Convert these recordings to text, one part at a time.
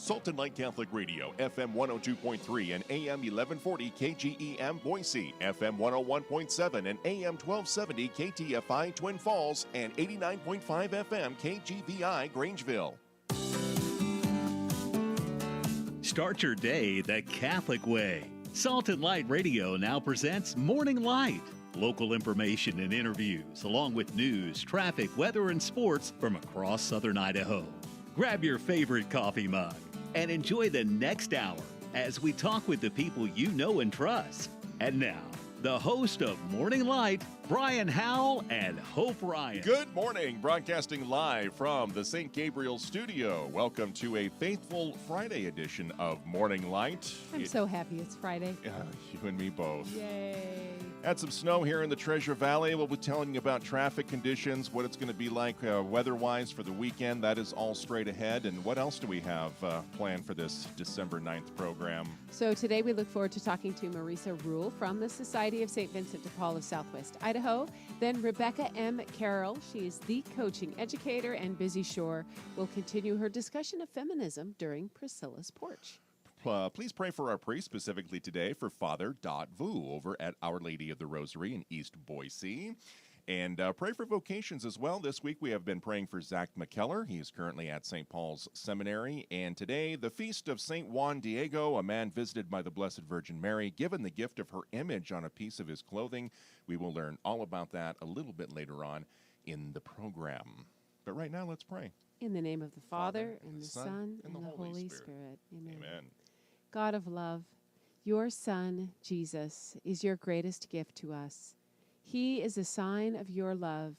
Sultan Light Catholic Radio, FM 102.3 and AM 1140 KGEM Boise, FM 101.7 and AM 1270 KTFI Twin Falls, and 89.5 FM KGVI Grangeville. Start your day the Catholic way. Sultan Light Radio now presents Morning Light. Local information and interviews, along with news, traffic, weather, and sports from across southern Idaho. Grab your favorite coffee mug and enjoy the next hour as we talk with the people you know and trust. And now, the host of Morning Light, Brian Howell and Hope Ryan. Good morning, broadcasting live from the St. Gabriel studio. Welcome to a faithful Friday edition of Morning Light. I'm so happy it's Friday. You and me both. Yay. Had some snow here in the Treasure Valley. We'll be telling you about traffic conditions, what it's going to be like weather-wise for the weekend. That is all straight ahead. And what else do we have planned for this December 9th program? So today we look forward to talking to Marisa Rule from the Society of St. Vincent de Paul of Southwest Idaho. Then Rebecca M. Carroll, she is the coaching educator, and Busy Shore will continue her discussion of feminism during Priscilla's Porch. Please pray for our priest, specifically today for Father Dot Vu over at Our Lady of the Rosary in East Boise. And pray for vocations as well. This week we have been praying for Zach McKellar. He is currently at St. Paul's Seminary. And today, the feast of St. Juan Diego, a man visited by the Blessed Virgin Mary, given the gift of her image on a piece of his clothing. We will learn all about that a little bit later on in the program. But right now, let's pray. In the name of the Father, and the Son, and the Holy Spirit. Amen. Amen. God of love, your Son, Jesus, is your greatest gift to us. He is a sign of your love.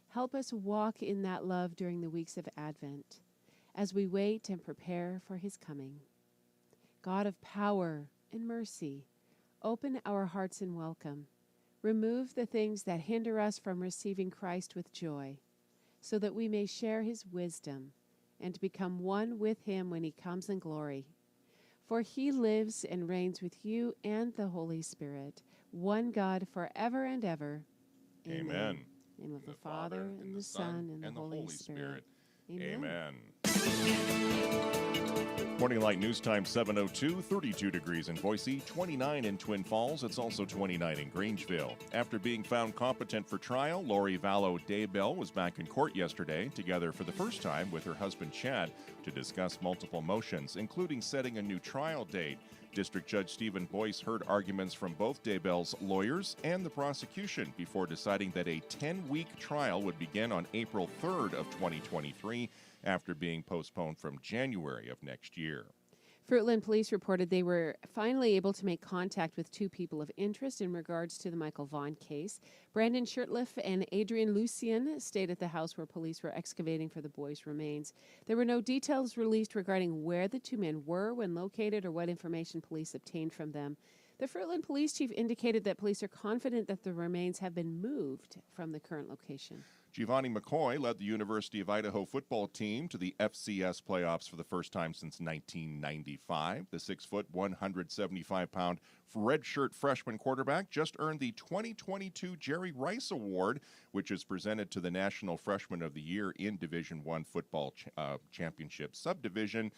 Help us walk in that love during the weeks of Advent, as we wait and prepare for his coming. God of power and mercy, open our hearts in welcome. Remove the things that hinder us from receiving Christ with joy, so that we may share his wisdom and become one with him when he comes in glory. For he lives and reigns with you and the Holy Spirit, one God forever and ever. Amen. In the name of the Father, and the Son, and the Holy Spirit. Amen. Morning Light News Time 7:02, 32 degrees in Boise, 29 in Twin Falls. It's also 29 in Grangeville. After being found competent for trial, Lori Vallow Daybell was back in court yesterday, together for the first time with her husband Chad, to discuss multiple motions, including setting a new trial date. District Judge Stephen Boyce heard arguments from both Daybell's lawyers and the prosecution before deciding that a 10-week trial would begin on April 3rd of 2023 after being postponed from January of next year. Fruitland Police reported they were finally able to make contact with two people of interest in regards to the Michael Vaughn case. Brandon Shirtliff and Adrian Lucien stayed at the house where police were excavating for the boys' remains. There were no details released regarding where the two men were when located or what information police obtained from them. The Fruitland Police Chief indicated that police are confident that the remains have been moved from the current location. Giovanni McCoy led the University of Idaho football team to the FCS playoffs for the first time since 1995. The 6-foot, 175-pound redshirt freshman quarterback just earned the 2022 Jerry Rice Award, which is presented to the National Freshman of the Year in Division I football championship subdivision.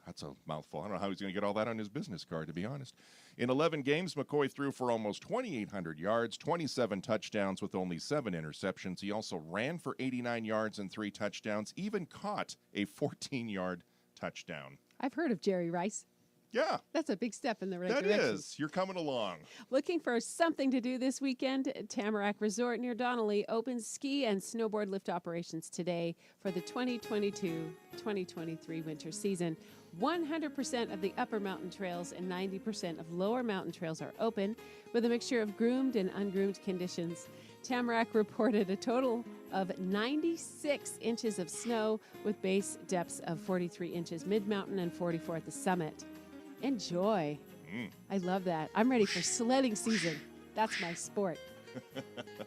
That's a mouthful. I don't know how he's going to get all that on his business card, to be honest. In 11 games, McCoy threw for almost 2,800 yards, 27 touchdowns with only 7 interceptions. He also ran for 89 yards and 3 touchdowns, even caught a 14-yard touchdown. I've heard of Jerry Rice. Yeah. That's a big step in the right direction. direction. That is. You're coming along. Looking for something to do this weekend? Tamarack Resort near Donnelly opens ski and snowboard lift operations today for the 2022-2023 winter season. 100% of the upper mountain trails and 90% of lower mountain trails are open, with a mixture of groomed and ungroomed conditions. Tamarack reported a total of 96 inches of snow, with base depths of 43 inches mid-mountain and 44 at the summit. Enjoy. I love that. I'm ready for sledding season. That's my sport.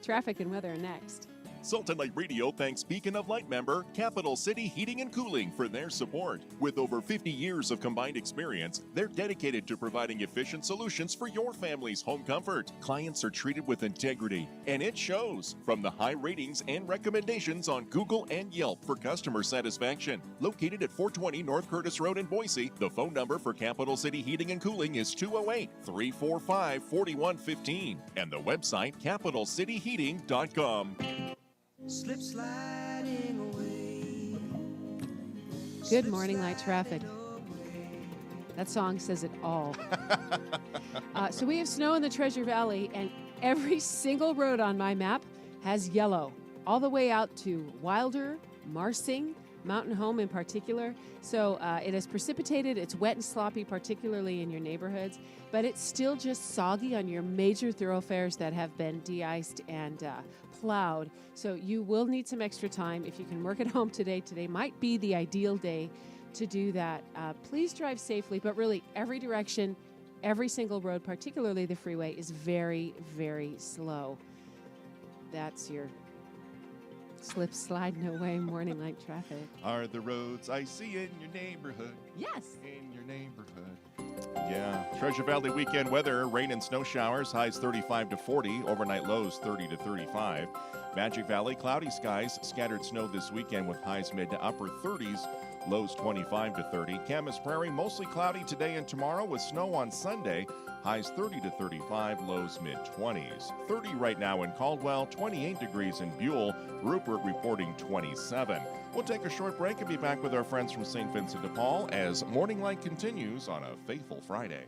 Traffic and weather are next. Sultan Light Radio thanks Beacon of Light member Capital City Heating and Cooling for their support. With over 50 years of combined experience, they're dedicated to providing efficient solutions for your family's home comfort. Clients are treated with integrity, and it shows from the high ratings and recommendations on Google and Yelp for customer satisfaction. Located at 420 North Curtis Road in Boise, the phone number for Capital City Heating and Cooling is 208-345-4115, and the website capitalcityheating.com. Slip sliding away. Good morning, Light Traffic. That song says it all. So we have snow in the Treasure Valley, and every single road on my map has yellow, all the way out to Wilder, Marsing, Mountain Home in particular. So it has precipitated. It's wet and sloppy, particularly in your neighborhoods, but it's still just soggy on your major thoroughfares that have been de-iced and plowed. So you will need some extra time. If you can work at home today might be the ideal day to do that. Please drive safely, but really every direction, every single road, particularly the freeway, is very, very slow. That's your slip, slide, no way morning light traffic. Are the roads I see in your neighborhood? Yes. In your neighborhood. Yeah. Treasure Valley weekend weather, rain and snow showers, highs 35 to 40, overnight lows 30 to 35. Magic Valley, cloudy skies, scattered snow this weekend with highs mid to upper 30s, lows 25 to 30. Camas Prairie, mostly cloudy today and tomorrow with snow on Sunday, highs 30 to 35, lows mid-20s. 30 right now in Caldwell, 28 degrees in Buell, Rupert reporting 27. We'll take a short break and be back with our friends from St. Vincent de Paul as Morning Light continues on a Faithful Friday.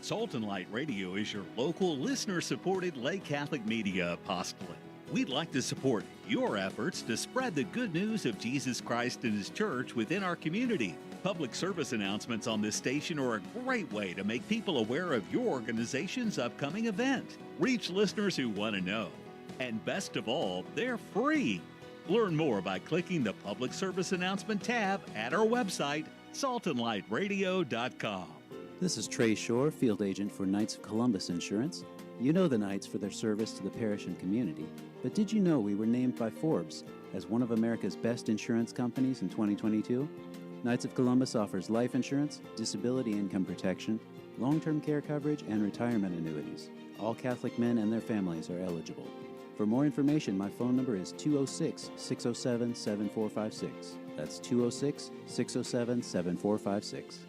Sultan Light Radio is your local listener-supported lay Catholic media apostolate. We'd like to support your efforts to spread the good news of Jesus Christ and His church within our community. Public service announcements on this station are a great way to make people aware of your organization's upcoming event. Reach listeners who want to know. And best of all, they're free. Learn more by clicking the Public Service Announcement tab at our website, SaltonLightRadio.com. This is Trey Shore, Field Agent for Knights of Columbus Insurance. You know the Knights for their service to the parish and community, but did you know we were named by Forbes as one of America's best insurance companies in 2022? Knights of Columbus offers life insurance, disability income protection, long-term care coverage, and retirement annuities. All Catholic men and their families are eligible. For more information, my phone number is 206-607-7456. That's 206-607-7456.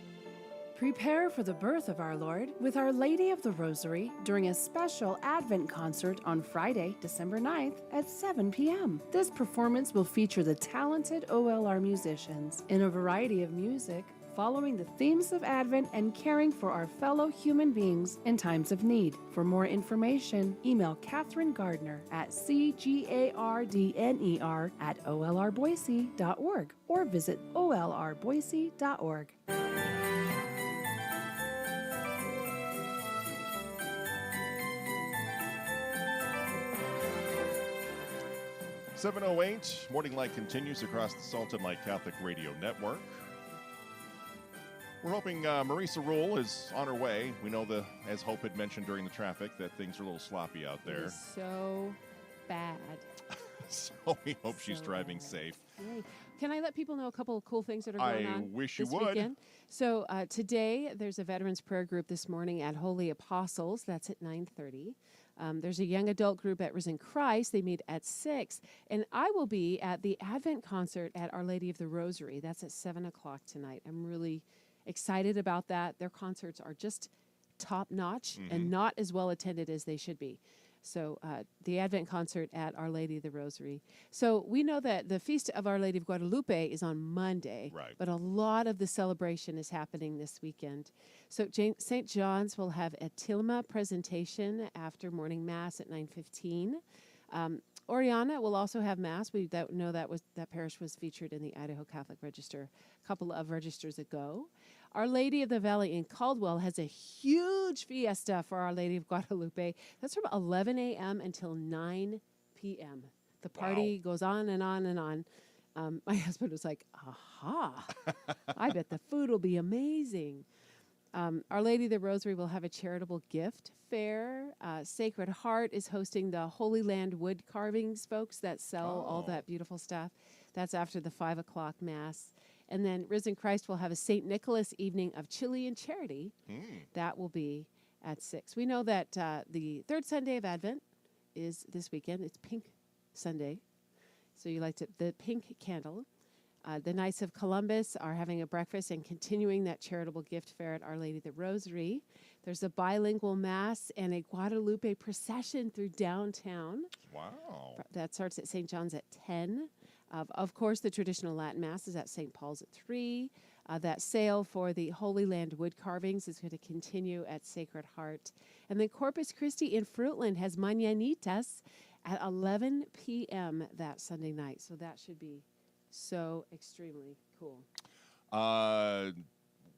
Prepare for the birth of our Lord with Our Lady of the Rosary during a special Advent concert on Friday, December 9th at 7 p.m. This performance will feature the talented OLR musicians in a variety of music, following the themes of Advent and caring for our fellow human beings in times of need. For more information, email Catherine Gardner at cgardner@olrboise.org or visit olrboise.org. 7:08, Morning Light continues across the Sultan Light Catholic Radio Network. We're hoping Marisa Rule is on her way. We know, as Hope had mentioned during the traffic, that things are a little sloppy out It there. is so bad. So we hope she's driving safe. Yay. Can I let people know a couple of cool things that are going on I wish you this would. weekend? So today there's a veterans prayer group this morning at Holy Apostles. That's at 9:30. There's a young adult group at Risen Christ. They meet at 6. And I will be at the Advent concert at Our Lady of the Rosary. That's at 7 o'clock tonight. I'm really excited about that. Their concerts are just top-notch and not as well attended as they should be. So the Advent concert at Our Lady of the Rosary. So we know that the Feast of Our Lady of Guadalupe is on Monday, Right. but a lot of the celebration is happening this weekend. So St. John's will have a Tilma presentation after morning mass at 9:15. Oriana will also have mass. We know that parish was featured in the Idaho Catholic Register a couple of registers ago. Our Lady of the Valley in Caldwell has a huge fiesta for Our Lady of Guadalupe. That's from 11 a.m. until 9 p.m. The party goes on and on and on. My husband was like, aha, I bet the food will be amazing. Our Lady of the Rosary will have a charitable gift fair. Sacred Heart is hosting the Holy Land wood carvings folks that sell all that beautiful stuff. That's after the 5 o'clock Mass. And then Risen Christ will have a St. Nicholas evening of Chilean charity. That will be at 6. We know that the third Sunday of Advent is this weekend. It's Pink Sunday. So you like the pink candle. The Knights of Columbus are having a breakfast and continuing that charitable gift fair at Our Lady of the Rosary. There's a bilingual Mass and a Guadalupe procession through downtown. Wow. That starts at St. John's at 10. Of course, the traditional Latin Mass is at St. Paul's at 3. That sale for the Holy Land wood carvings is going to continue at Sacred Heart. And then Corpus Christi in Fruitland has Mañanitas at 11 p.m. that Sunday night. So that should be so extremely cool.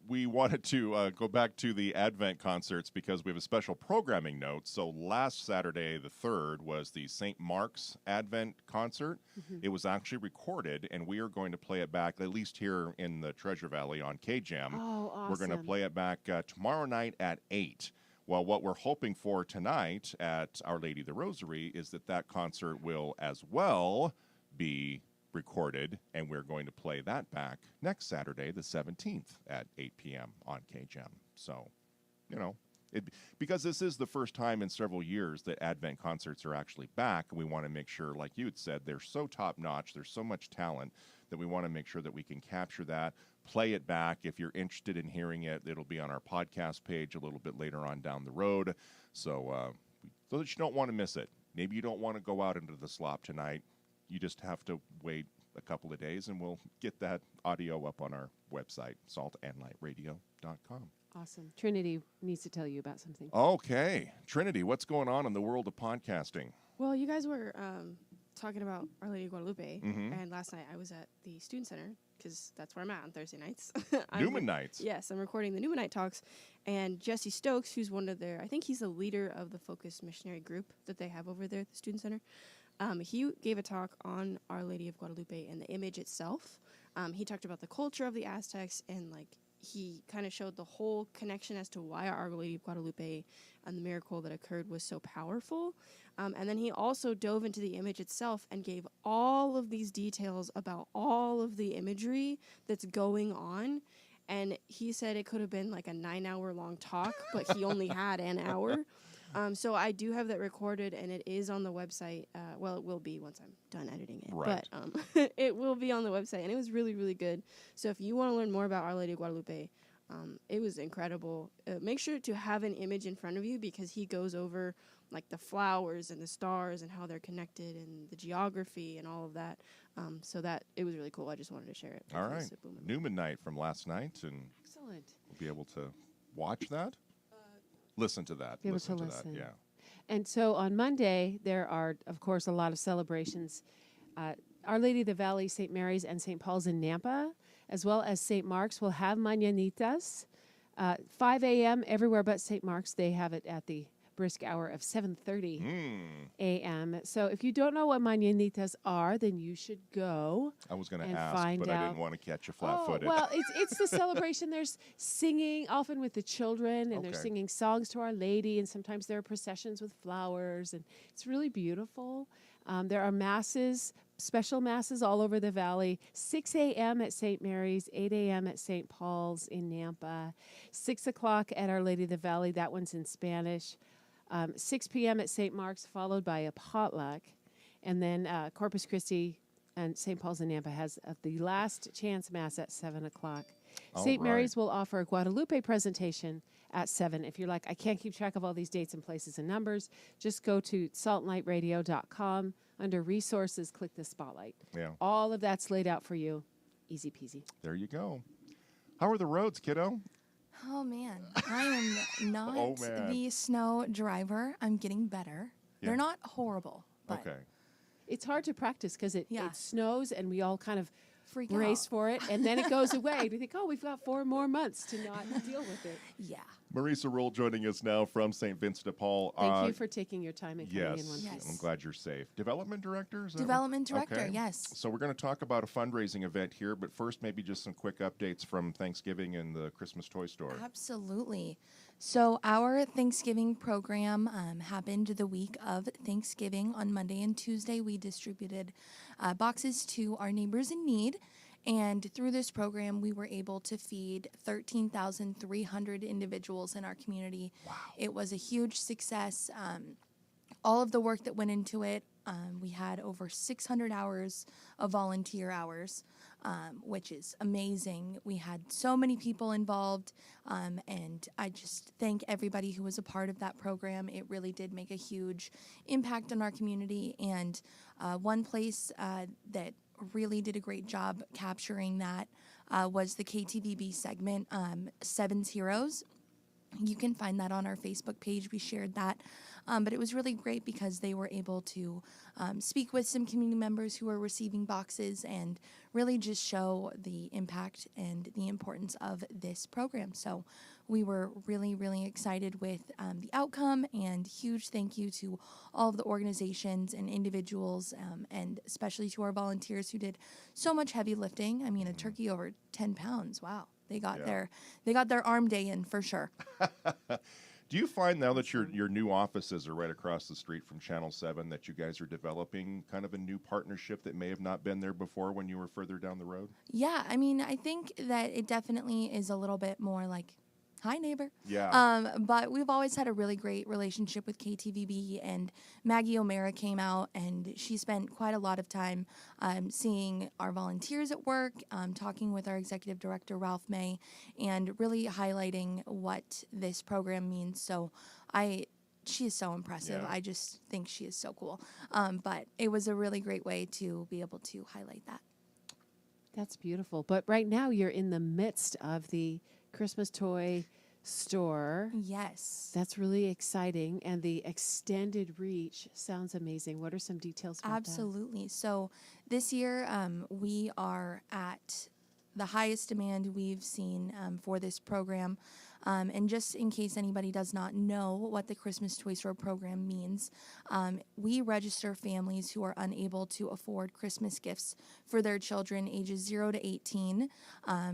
We wanted to go back to the Advent concerts because we have a special programming note. So last Saturday, the 3rd, was the St. Mark's Advent concert. It was actually recorded, and we are going to play it back, at least here in the Treasure Valley on KJAM. Oh, awesome. We're going to play it back tomorrow night at 8. Well, what we're hoping for tonight at Our Lady of the Rosary is that concert will as well be recorded, and we're going to play that back next Saturday, the 17th, at 8 p.m. on KJAM. So, because this is the first time in several years that Advent concerts are actually back, and we want to make sure, like you had said, they're so top-notch, there's so much talent, that we want to make sure that we can capture that, play it back. If you're interested in hearing it, it'll be on our podcast page a little bit later on down the road, so that you don't want to miss it. Maybe you don't want to go out into the slop tonight. You just have to wait a couple of days, and we'll get that audio up on our website, saltandlightradio.com. Awesome. Trinity needs to tell you about something. Okay. Trinity, what's going on in the world of podcasting? Well, you guys were talking about Our Lady of Guadalupe, and last night I was at the Student Center, because that's where I'm at on Thursday nights. Newman Nights. Yes, I'm recording the Newman Night Talks, and Jesse Stokes, who's one of I think he's the leader of the Focus Missionary Group that they have over there at the Student Center. He gave a talk on Our Lady of Guadalupe and the image itself. He talked about the culture of the Aztecs, and he kind of showed the whole connection as to why Our Lady of Guadalupe and the miracle that occurred was so powerful. And then he also dove into the image itself and gave all of these details about all of the imagery that's going on. And he said it could have been like a 9-hour-long talk, but he only had an hour. So I do have that recorded, and it is on the website. Well, it will be once I'm done editing it. Right. But it will be on the website, and it was really, really good. So if you want to learn more about Our Lady of Guadalupe, it was incredible. Make sure to have an image in front of you, because he goes over the flowers and the stars and how they're connected and the geography and all of that. So that it was really cool. I just wanted to share it. All right. Newman Night from last night, and Excellent. we'll be able to watch that. Listen to that. Be able listen to to listen. that. Yeah. And so on Monday, there are, of course, a lot of celebrations. Our Lady of the Valley, St. Mary's, and St. Paul's in Nampa, as well as St. Mark's, will have Mañanitas. 5 a.m. everywhere but St. Mark's. They have it at the brisk hour of 7:30 a.m. So if you don't know what Mañanitas are, then you should go. I was going and to ask, find but I out. didn't want to catch you flat-footed. Well, it's the celebration. There's singing, often with the children, and they're Okay. singing songs to Our Lady, and sometimes there are processions with flowers, and it's really beautiful. There are masses, special masses all over the valley. 6 a.m. at St. Mary's, 8 a.m. at St. Paul's in Nampa, 6 o'clock at Our Lady of the Valley. That one's in Spanish. 6 p.m. at St. Mark's, followed by a potluck. And then Corpus Christi and St. Paul's in Nampa has the last chance Mass at 7 o'clock. All St. right. Mary's will offer a Guadalupe presentation at 7. If you're like, I can't keep track of all these dates and places and numbers, just go to saltandlightradio.com. Under Resources, click the spotlight. Yeah. All of that's laid out for you. Easy peasy. There you go. How are the roads, kiddo? Oh, man. I am not Oh, man. the snow driver. I'm getting better. Yeah. They're not horrible, but Okay. It's hard to practice because it Yeah. snows and we all kind of freak brace out. for it, and then it goes away. We think, oh, we've got 4 more months to not deal with it. Yeah. Marisa Rule joining us now from St. Vincent de Paul. Thank you for taking your time and coming in Yes, one Yes. piece. I'm glad you're safe. Development director? Is that Development right? director, Okay. yes. So we're going to talk about a fundraising event here, but first maybe just some quick updates from Thanksgiving and the Christmas toy store. Absolutely. So our Thanksgiving program happened the week of Thanksgiving. On Monday and Tuesday, we distributed boxes to our neighbors in need. And through this program, we were able to feed 13,300 individuals in our community. Wow. It was a huge success. All of the work that went into it, we had over 600 hours of volunteer hours, which is amazing. We had so many people involved, and I just thank everybody who was a part of that program. It really did make a huge impact on our community, and one place that really did a great job capturing that was the KTVB segment, Seven's Heroes. You can find that on our Facebook page. We shared that. But it was really great because they were able to speak with some community members who were receiving boxes and really just show the impact and the importance of this program. So we were really, really excited with the outcome, and huge thank you to all of the organizations and individuals, and especially to our volunteers who did so much heavy lifting. I mean, a turkey over 10 pounds. Wow. They got their arm day in for sure. Do you find now that your new offices are right across the street from Channel 7 that you guys are developing kind of a new partnership that may have not been there before when you were further down the road? Yeah, I mean, I think that it definitely is a little bit more like, hi, neighbor. Yeah. But we've always had a really great relationship with KTVB, and Maggie O'Mara came out, and she spent quite a lot of time seeing our volunteers at work, talking with our executive director, Ralph May, and really highlighting what this program means. So she is so impressive. Yeah. I just think she is so cool. But it was a really great way to be able to highlight that. That's beautiful. But right now you're in the midst of the Christmas toy store. Yes. That's really exciting. And the extended reach sounds amazing. What are some details about Absolutely. So this year we are at the highest demand we've seen for this program. And just in case anybody does not know what the Christmas Toy Store program means, we register families who are unable to afford Christmas gifts for their children ages 0 to 18.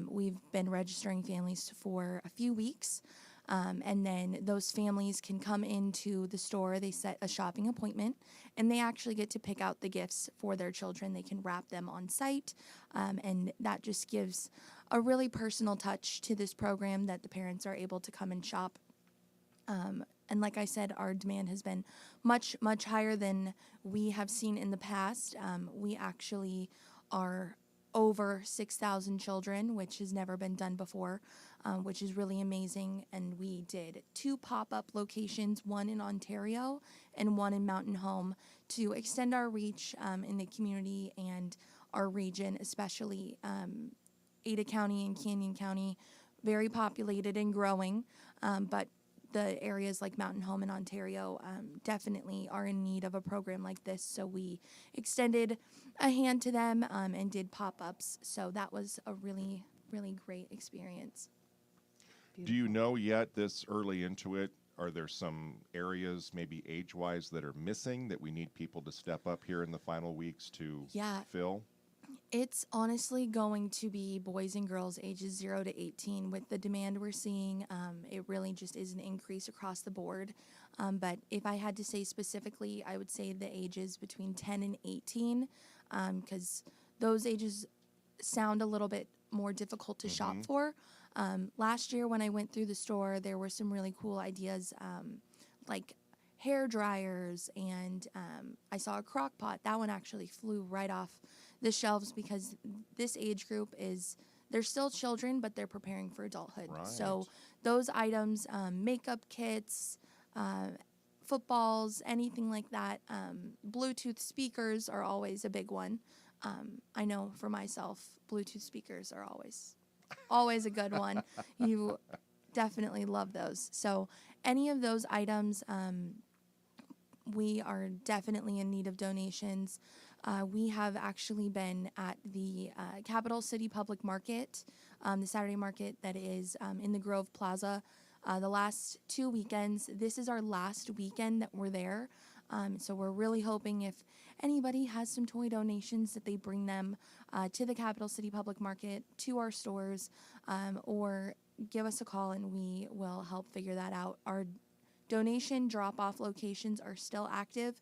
We've been registering families for a few weeks. And then those families can come into the store, they set a shopping appointment, and they actually get to pick out the gifts for their children. They can wrap them on site, and that just gives a really personal touch to this program that the parents are able to come and shop. And like I said, our demand has been much, much higher than we have seen in the past. We actually are over 6,000 children, which has never been done before, which is really amazing. And we did 2 pop-up locations, one in Ontario and one in Mountain Home, to extend our reach in the community and our region, especially Ada County and Canyon County, very populated and growing, but the areas like Mountain Home and Ontario definitely are in need of a program like this. So we extended a hand to them and did pop-ups. So that was a really, really great experience. Do you know yet, this early into it, are there some areas, maybe age-wise, that are missing that we need people to step up here in the final weeks to fill? It's honestly going to be boys and girls ages 0 to 18. With the demand we're seeing, it really just is an increase across the board. But if I had to say specifically, I would say the ages between 10 and 18, because those ages sound a little bit more difficult to shop for. Last year when I went through the store, there were some really cool ideas, like hair dryers, and I saw a crock pot. That one actually flew right off the shelves because this age group they're still children, but they're preparing for adulthood. Right. So those items, makeup kits, footballs, anything like that. Bluetooth speakers are always a big one. I know for myself, Bluetooth speakers are always a good one. You definitely love those. So any of those items, we are definitely in need of donations. We have actually been at the Capital City Public Market, the Saturday market that is in the Grove Plaza. the last 2 weekends. This is our last weekend that we're there. So we're really hoping if anybody has some toy donations that they bring them to the Capital City Public Market, to our stores, or give us a call and we will help figure that out. Our donation drop-off locations are still active.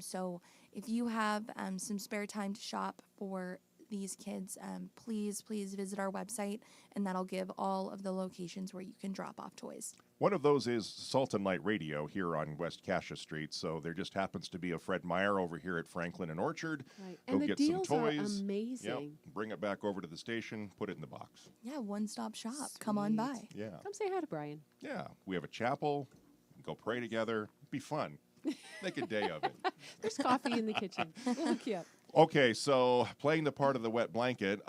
So if you have some spare time to shop for these kids, please visit our website, and that'll give all of the locations where you can drop off toys. One of those is Salt and Light Radio here on West Cassia Street. So there just happens to be a Fred Meyer over here at Franklin and Orchard. Right. Go And the get deals some are toys. amazing. Yep. Bring it back over to the station. Put it in the box. Yeah, one-stop shop. Come on by. Yeah. Come say hi to Brian. Yeah. We have a chapel. Go pray together. Be fun. Make a day of it. There's coffee in the kitchen. We'll hook you up. Okay, so playing the part of the wet blanket,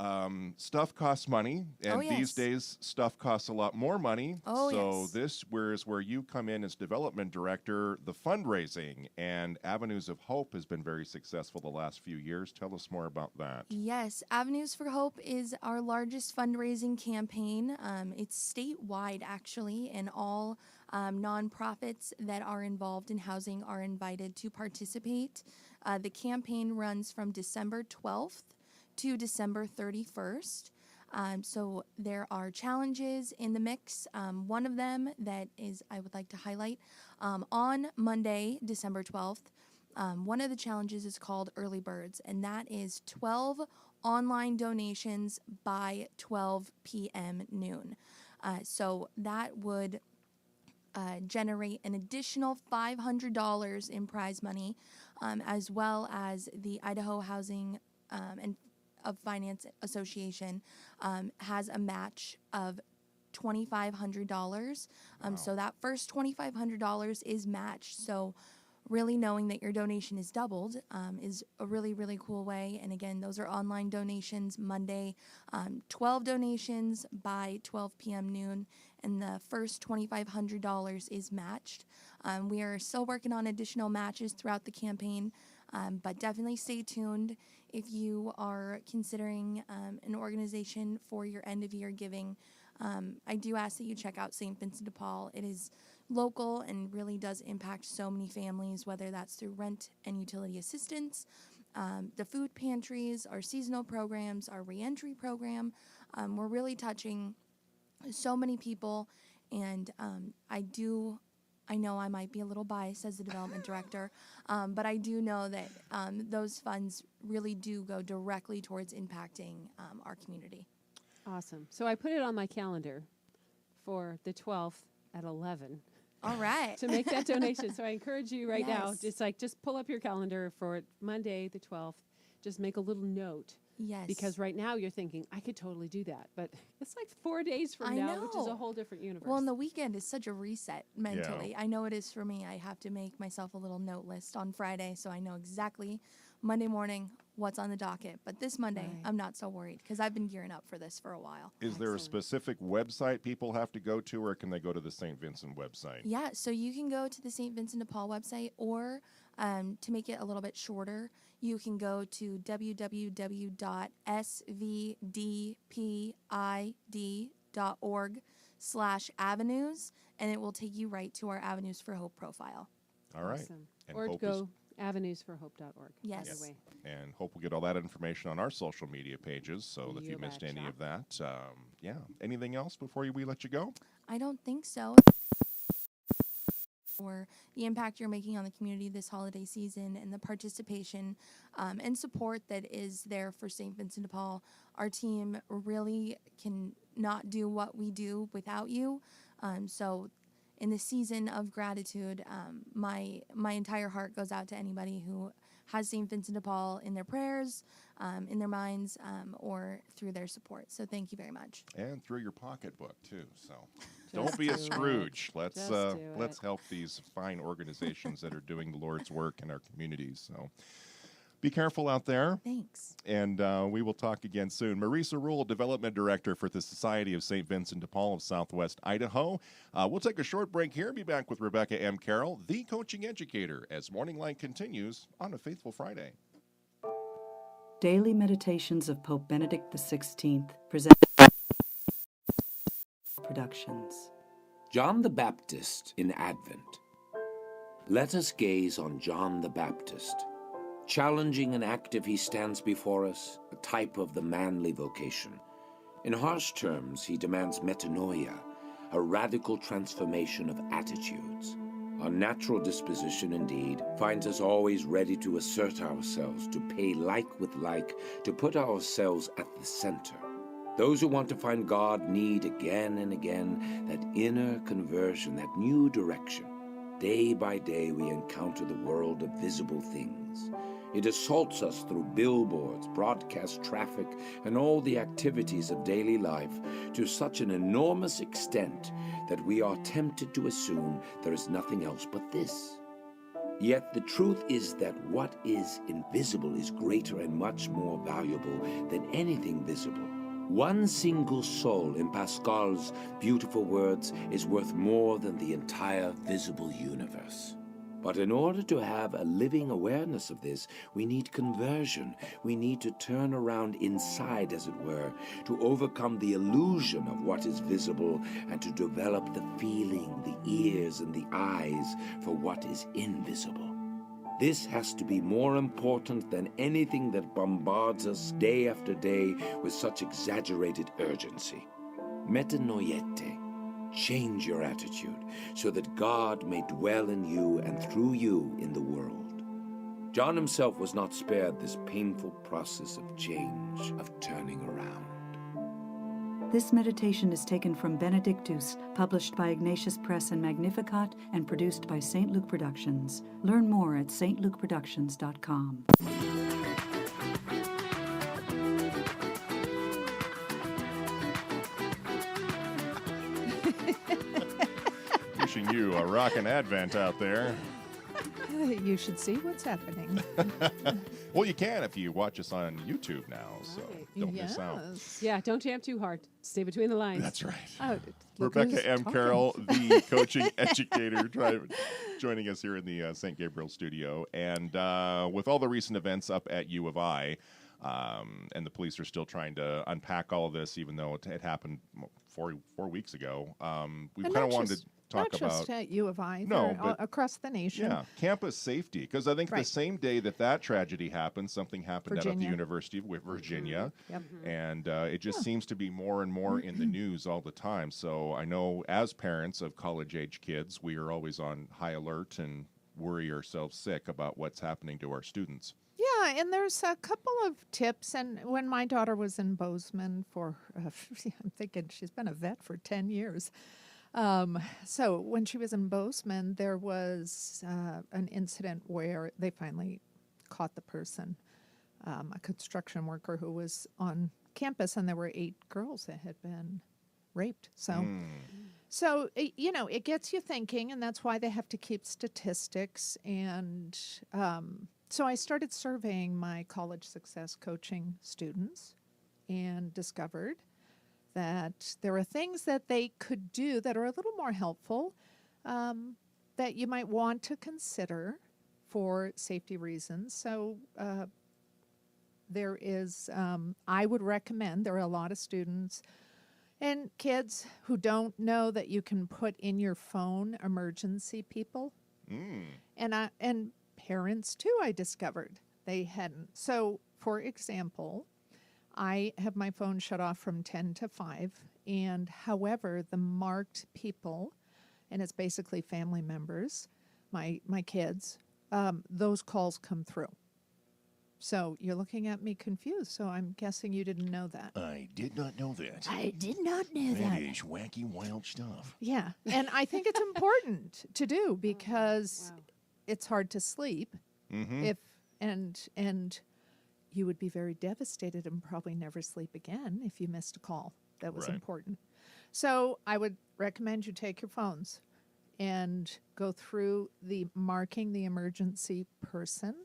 stuff costs money, and Oh, yes. these days stuff costs a lot more money. Oh, so yes. this is where you come in as development director, the fundraising, and Avenues of Hope has been very successful the last few years. Tell us more about that. Yes, Avenues for Hope is our largest fundraising campaign. It's statewide, actually, and all nonprofits that are involved in housing are invited to participate. The campaign runs from December 12th to December 31st. So there are challenges in the mix. One of them that is I would like to highlight on Monday, December 12th, one of the challenges is called Early Birds, and that is 12 online donations by 12 p.m. noon. So that would generate an additional $500 in prize money, as well as the Idaho Housing and of Finance Association has a match of $2,500. So that first $2,500 is matched. So really knowing that your donation is doubled is a really, really cool way. And again, those are online donations Monday, 12 donations by 12 p.m. noon, and the first $2,500 is matched. We are still working on additional matches throughout the campaign, but definitely stay tuned if you are considering an organization for your end of year giving. I do ask that you check out St. Vincent de Paul. It is local and really does impact so many families, whether that's through rent and utility assistance, the food pantries, our seasonal programs, our reentry program. We're really touching so many people, and I know I might be a little biased as the development director, but I do know that those funds really do go directly towards impacting our community. Awesome. So I put it on my calendar for the 12th at 11 All right. to make that donation. So I encourage you right now, Yes. just pull up your calendar for Monday the 12th. Just make a little note. Yes. Because right now you're thinking, I could totally do that. But it's like 4 days from I now, which is a know. whole different universe. Well, and the weekend is such a reset mentally. I know it is for me. I have to make myself a little note list on Friday so I know exactly Monday morning what's on the docket. But this Monday, Right. I'm not so worried because I've been gearing up for this for a while. Is there a Excellent. specific website people have to go to, or can they go to the St. Vincent website? Yeah, so you can go to the St. Vincent de Paul website, or to make it a little bit shorter, you can go to www.svdpid.org/avenues, and it will take you right to our Avenues for Hope profile. All right. Awesome. And Or Hope go avenuesforhope.org. Yes. Either way. And Hope will get all that information on our social media pages. So if you You missed any betcha. of that, yeah. Anything else before we let you go? I don't think so. For the impact you're making on the community this holiday season and the participation and support that is there for St. Vincent de Paul. Our team really can not do what we do without you. So in the season of gratitude, my entire heart goes out to anybody who has St. Vincent de Paul in their prayers, in their minds, or through their support. So thank you very much. And through your pocketbook too. So Just don't be a do it. Scrooge. Let's Just do let's it. help these fine organizations that are doing the Lord's work in our communities. So be careful out there. Thanks. And we will talk again soon. Marisa Rule, Development Director for the Society of St. Vincent de Paul of Southwest Idaho. We'll take a short break here. Be back with Rebecca M. Carroll, the coaching educator, as Morning Light continues on a Faithful Friday. Daily Meditations of Pope Benedict XVI present Productions. John the Baptist in Advent. Let us gaze on John the Baptist. Challenging and active, he stands before us, a type of the manly vocation. In harsh terms, he demands metanoia, a radical transformation of attitudes. Our natural disposition, indeed, finds us always ready to assert ourselves, to pay like with like, to put ourselves at the center. Those who want to find God need again and again that inner conversion, that new direction. Day by day we encounter the world of visible things. It assaults us through billboards, broadcast traffic, and all the activities of daily life to such an enormous extent that we are tempted to assume there is nothing else but this. Yet the truth is that what is invisible is greater and much more valuable than anything visible. One single soul, in Pascal's beautiful words, is worth more than the entire visible universe. But in order to have a living awareness of this, we need conversion. We need to turn around inside, as it were, to overcome the illusion of what is visible and to develop the feeling, the ears, and the eyes for what is invisible. This has to be more important than anything that bombards us day after day with such exaggerated urgency. Metanoiete. Change your attitude so that God may dwell in you and through you in the world. John himself was not spared this painful process of change, of turning around. This meditation is taken from Benedictus, published by Ignatius Press and Magnificat, and produced by St. Luke Productions. Learn more at stlukeproductions.com. Wishing you a rockin' Advent out there. You should see what's happening. Well, you can if you watch us on YouTube now, so don't miss out. Yeah, don't jam too hard. Stay between the lines. That's right. Oh, Rebecca M. Carroll, the coaching educator, joining us here in the St. Gabriel studio. And with all the recent events up at U of I, and the police are still trying to unpack all of this, even though it happened 4 weeks ago, we kind of wanted to talk not about just at U of I, No, but but- across the nation. yeah, campus safety. Because I think the Right. same day that tragedy happened, something happened out at the Virginia. University of Virginia. Yep. And it just seems to be more and more in the news all the time. So I know as parents of college-age kids, we are always on high alert and worry ourselves sick about what's happening to our students. Yeah, and there's a couple of tips. And when my daughter was in Bozeman I'm thinking she's been a vet for 10 years. So when she was in Bozeman, there was an incident where they finally caught the person, a construction worker who was on campus, and there were 8 girls that had been raped. So, it gets you thinking, and that's why they have to keep statistics. And so I started surveying my college success coaching students and discovered that there are things that they could do that are a little more helpful that you might want to consider for safety reasons. So there is, I would recommend, there are a lot of students and kids who don't know that you can put in your phone emergency people. And parents too, I discovered they hadn't. So for example, I have my phone shut off from 10 to 5, and however, the marked people, and it's basically family members, my kids, those calls come through. So you're looking at me confused, so I'm guessing you didn't know that. I did not know that. I did not know that. That is wacky, wild stuff. Yeah, and I think it's important to do because it's hard to sleep if and you would be very devastated and probably never sleep again if you missed a call. That was Right. important. So I would recommend you take your phones and go through the marking the emergency person.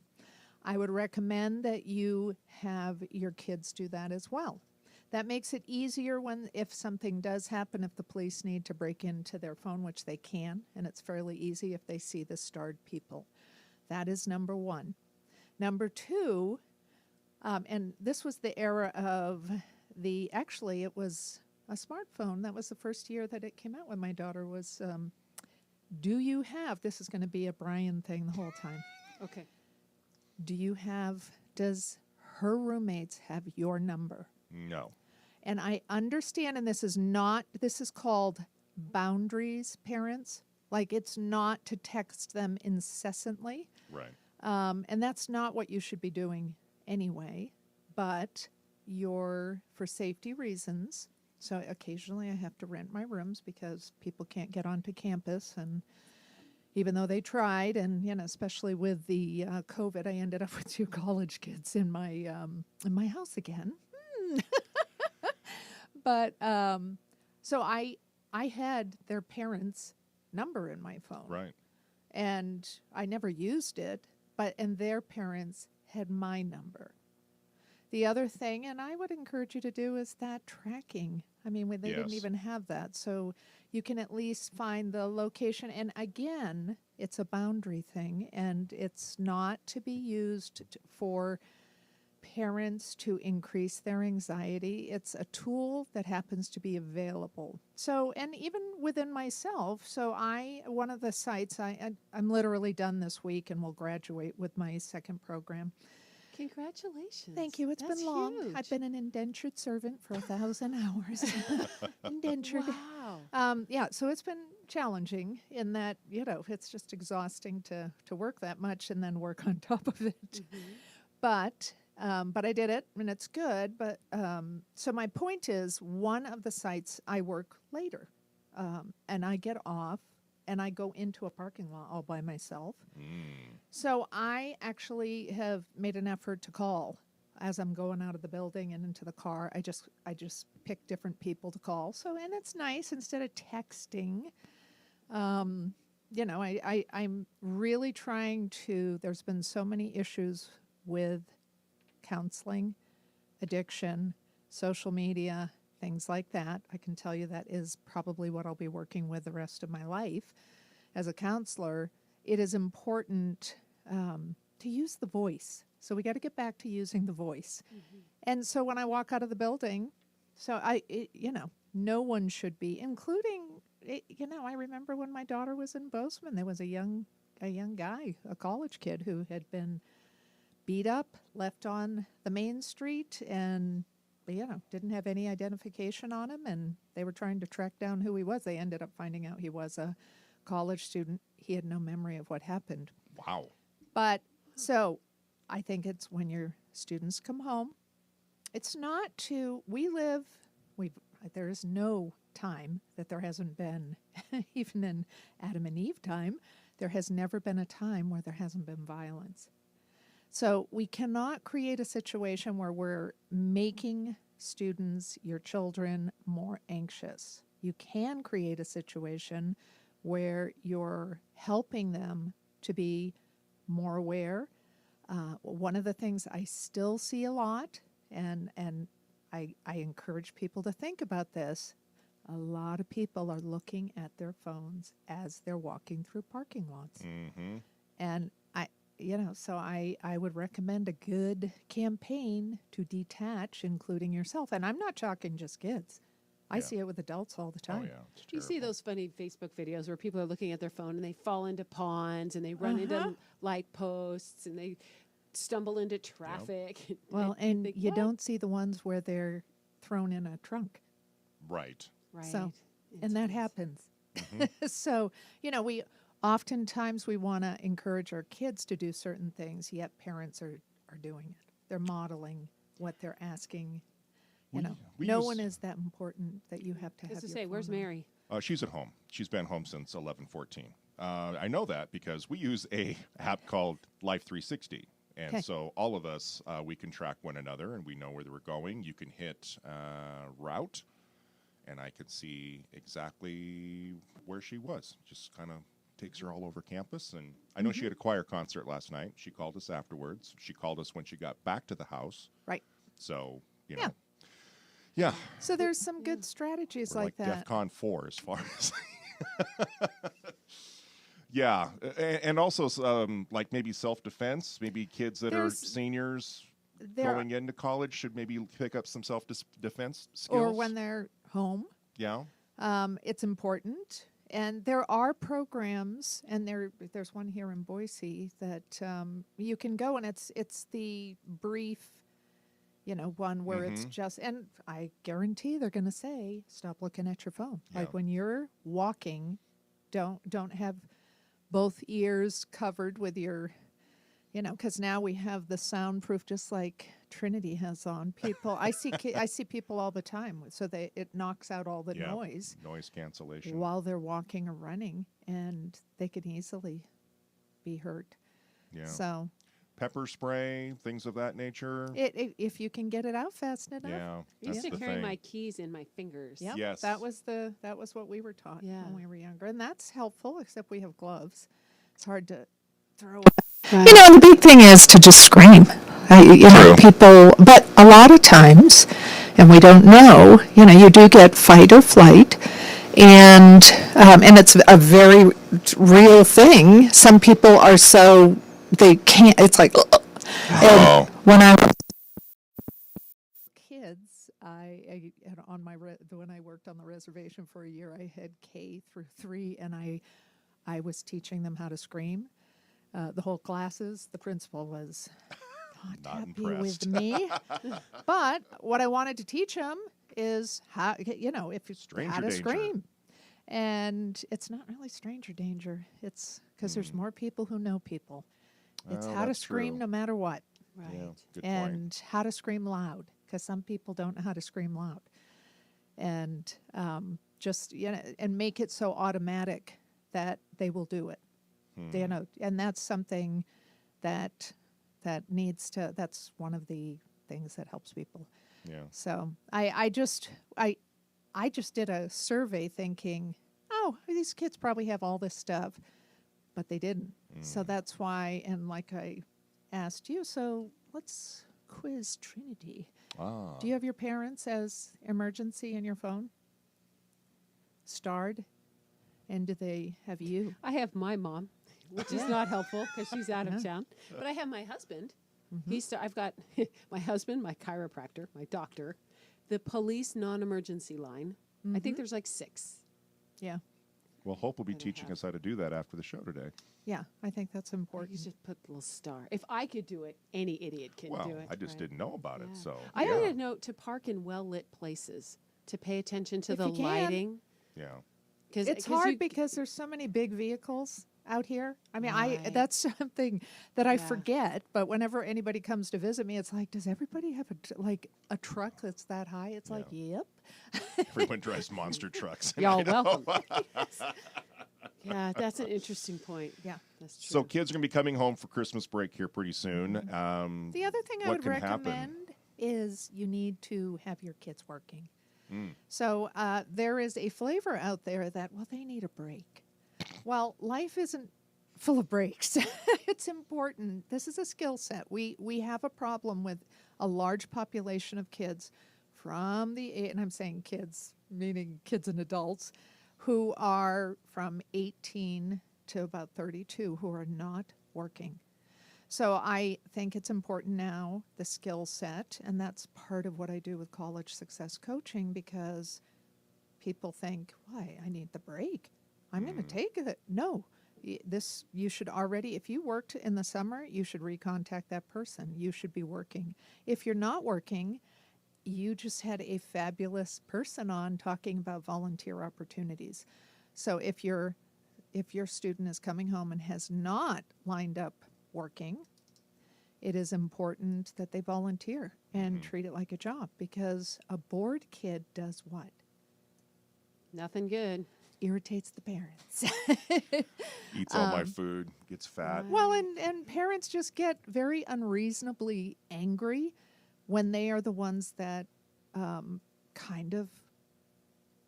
I would recommend that you have your kids do that as well. That makes it easier if something does happen, if the police need to break into their phone, which they can, and it's fairly easy if they see the starred people. That is number one. Number two, and this was the era of it was a smartphone. That was the first year that it came out when my daughter was, do you have, this is going to be a Brian thing the whole time. Okay. Does her roommates have your number? No. And I understand, and this is called boundaries, parents. Like, it's not to text them incessantly. Right. And that's not what you should be doing anyway. But for safety reasons, so occasionally I have to rent my rooms because people can't get onto campus. And even though they tried, and, especially with the COVID, I ended up with 2 college kids in my house again. But so I had their parents' number in my phone. Right. And I never used it, and their parents had my number. The other thing, and I would encourage you to do, is that tracking. I mean, they didn't even have that. So you can at least find the location. And again, it's a boundary thing, and it's not to be used for parents to increase their anxiety. It's a tool that happens to be available. So, and even within myself, so one of the sites, I'm literally done this week and will graduate with my second program. Congratulations. Thank you. It's That's been long. huge. I've been an indentured servant for 1,000 hours. Indentured. Wow. Yeah, so it's been challenging in that, it's just exhausting to work that much and then work on top of it. Mm-hmm. But I did it, and it's good. But so my point is, one of the sites I work later, and I get off, and I go into a parking lot all by myself. So I actually have made an effort to call as I'm going out of the building and into the car. I just pick different people to call. So, and it's nice instead of texting. I'm really trying to. There's been so many issues with counseling, addiction, social media, things like that. I can tell you that is probably what I'll be working with the rest of my life. As a counselor, it is important to use the voice. So we got to get back to using the voice. Mm-hmm. And so when I walk out of the building, no one should be, including, I remember when my daughter was in Bozeman, there was a young guy, a college kid who had been beat up, left on the main street, and didn't have any identification on him, and they were trying to track down who he was. They ended up finding out he was a college student. He had no memory of what happened. Wow. But so I think it's when your students come home, it's not to, there is no time that there hasn't been, even in Adam and Eve time, there has never been a time where there hasn't been violence. So we cannot create a situation where we're making students, your children, more anxious. You can create a situation where you're helping them to be more aware. One of the things I still see a lot, and I encourage people to think about this, a lot of people are looking at their phones as they're walking through parking lots. Mm-hmm. And so I would recommend a good campaign to detach, including yourself. And I'm not talking just kids. I see it with adults all the time. Oh, yeah. It's You see terrible. those funny Facebook videos where people are looking at their phone and they fall into ponds and they run into light posts and they stumble into traffic. Well, and and think, you "What?" don't see the ones where they're thrown in a trunk. Right. Right. So, It's and that just- happens. So, we oftentimes we want to encourage our kids to do certain things, yet parents are doing it. They're modeling what they're asking. We no use- one is that important that you have to have Just to your say, where's phone on. Mary? She's at home. She's been home since 11/14. I know that because we use a app called Life 360. And 'Kay. so all of us, we can track one another and we know where we're going. You can hit route, and I can see exactly where she was. Just kind of takes her all over campus. And I know she had a choir concert last night. She called us afterwards. She called us when she got back to the house. Right. So, Yeah. Yeah. So there's some good strategies We're like that. DEFCON 4 as far as. Yeah. And also like maybe self-defense. Maybe kids that are There's- seniors There going into college should maybe pick up some self-defense skills. or when they're home. Yeah. It's important. And there are programs, and there's one here in Boise that you can go, and it's the brief, one where it's just, and I guarantee they're going to say, stop looking at your phone. Yeah. Like when you're walking, don't have both ears covered with your, because now we have the soundproof, just like Trinity has on. People, I see people all the time, so it knocks out all the noise cancellation while they're walking or running, and they can easily be hurt. Yeah. So pepper spray, things of that nature. If you can get it out fast enough. Yeah, I used that's to the carry thing. my keys in my fingers. Yep, Yes. that was what we were taught when we were younger, and that's helpful. Except we have gloves. It's hard to throw. The big thing is to just scream. People, but a lot of times, and we don't know, you do get fight or flight, and it's a very real thing. Some people are so, they can't, it's like, and when I was kids, I had on when I worked on the reservation for a year, I had K through 3, and I was teaching them how to scream. The whole classes, the principal was not happy impressed. with me. But what I wanted to teach them is how, if you Stranger how to danger. scream. And it's not really stranger danger. It's because there's more people who know people. It's Oh, how to that's scream true. no matter what. Right. Yeah, good And point. how to scream loud, because some people don't know how to scream loud. And just, and make it so automatic that they will do it. And that's something that needs to, that's one of the things that helps people. Yeah. So I just did a survey thinking, oh, these kids probably have all this stuff, but they didn't. So that's why, and like I asked you, so let's quiz Trinity. Ah. Do you have your parents as emergency in your phone? Starred? And do they have you? I have my mom, which is not helpful because she's out of town. But I have my husband. I've got my husband, my chiropractor, my doctor, the police non-emergency line. I think there's like 6. Yeah. Well, Hope will be teaching us how to do that after the show today. Yeah, I think that's You important. just put a little star. If I could do it, any idiot can Well, do it. I just didn't know about it, so. I yeah. made a note to park in well-lit places, to pay attention to If the you can. lighting. Yeah. It's hard because there's so many big vehicles out here. I mean, Right. that's something that I Yeah. forget. But whenever anybody comes to visit me, it's like, does everybody have a truck that's that high? It's like, yep. Everyone drives monster trucks. in Y'all Idaho. welcome. Yeah, that's an interesting point. Yeah. That's true. So kids are going to be coming home for Christmas break here pretty soon. The other thing I what would can recommend happen? is you need to have your kids working. So there is a flavor out there that, well, they need a break. Well, life isn't full of breaks. It's important. This is a skill set. We have a problem with a large population of kids from and I'm saying kids, meaning kids and adults, who are from 18 to about 32 who are not working. So I think it's important now, the skill set, and that's part of what I do with college success coaching, because people think, why, I need the break. I'm going to take it. No, you should already, if you worked in the summer, you should recontact that person. You should be working. If you're not working, you just had a fabulous person on talking about volunteer opportunities. So if your student is coming home and has not lined up working, it is important that they volunteer and treat it like a job, because a bored kid does what? Nothing good. Irritates the parents. Eats all my food, gets fat. Well, and parents just get very unreasonably angry when they are the ones that kind of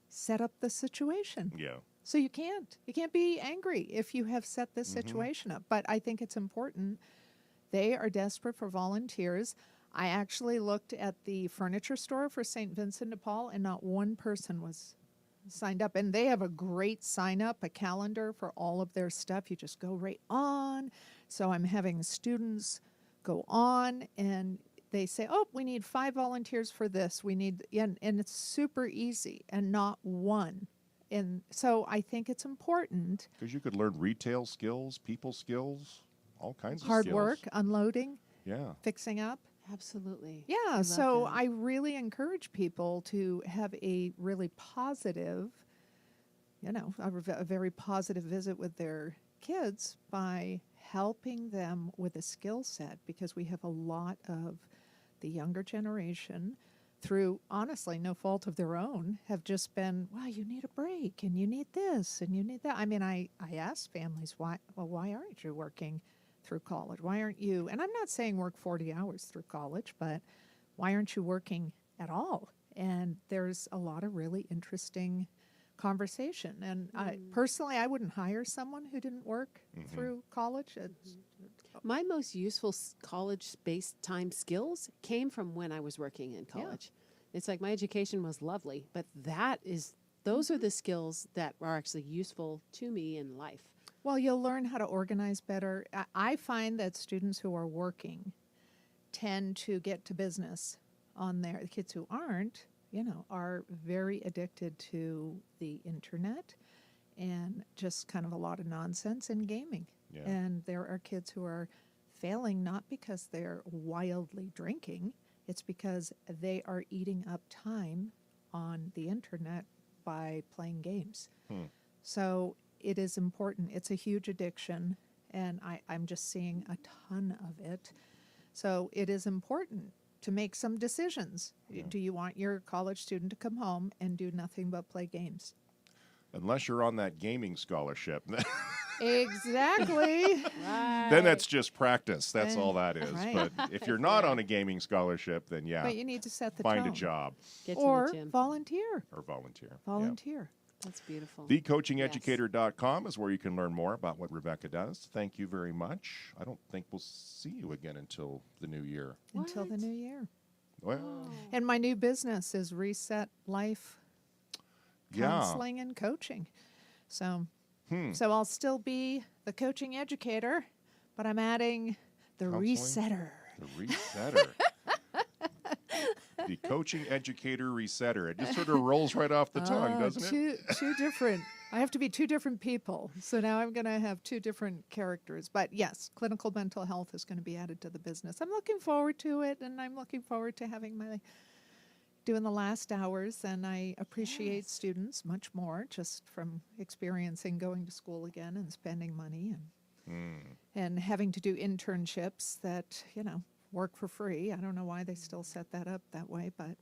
set up the situation. Yeah. So you can't be angry if you have set this situation up. But I think it's important. They are desperate for volunteers. I actually looked at the furniture store for St. Vincent de Paul, and not one person was signed up. And they have a great sign up, a calendar for all of their stuff. You just go right on. So I'm having students go on, and they say, oh, we need 5 volunteers for this. We need, and it's super easy and not one. And so I think it's important. Because you could learn retail skills, people skills, all kinds of Hard skills. work, unloading, Yeah. fixing up. Absolutely. Yeah, so I really encourage people to have a really positive, a very positive visit with their kids by helping them with a skill set, because we have a lot of the younger generation, through honestly no fault of their own, have just been, well, you need a break and you need this and you need that. I mean, I ask families, why aren't you working through college? Why aren't you, and I'm not saying work 40 hours through college, but why aren't you working at all? And there's a lot of really interesting conversation. And personally, I wouldn't hire someone who didn't work through college. My most useful college-based time skills came from when I was working in college. It's like my education was lovely, but those are the skills that are actually useful to me in life. Well, you'll learn how to organize better. I find that students who are working tend to get to business on their, the kids who aren't, are very addicted to the internet and just kind of a lot of nonsense in gaming. Yeah. And there are kids who are failing not because they're wildly drinking, it's because they are eating up time on the internet by playing games. So it is important. It's a huge addiction, and I'm just seeing a ton of it. So it is important to make some decisions. Yeah. Do you want your college student to come home and do nothing but play games? Unless you're on that gaming scholarship. Exactly. Then that's just practice. That's all that is. Right. But if you're not on a gaming scholarship, then But you need to set the find tone. a job. Get or to the gym. volunteer. Or volunteer. Volunteer. That's beautiful. TheCoachingEducator.com is where you can learn more about what Rebecca does. Thank you very much. I don't think we'll see you again until the new year. Until the new year. Well, And my new business is Reset Life Counseling and Coaching. So, so I'll still be the coaching educator, but I'm adding the resetter. The resetter. The coaching educator resetter. It just sort of rolls right off the tongue, doesn't it? Two different. I have to be 2 different people. So now I'm going to have 2 different characters. But yes, clinical mental health is going to be added to the business. I'm looking forward to it, and I'm looking forward to doing the last hours. And I appreciate students much more just from experiencing going to school again and spending money and having to do internships that, work for free. I don't know why they still set that up that way, but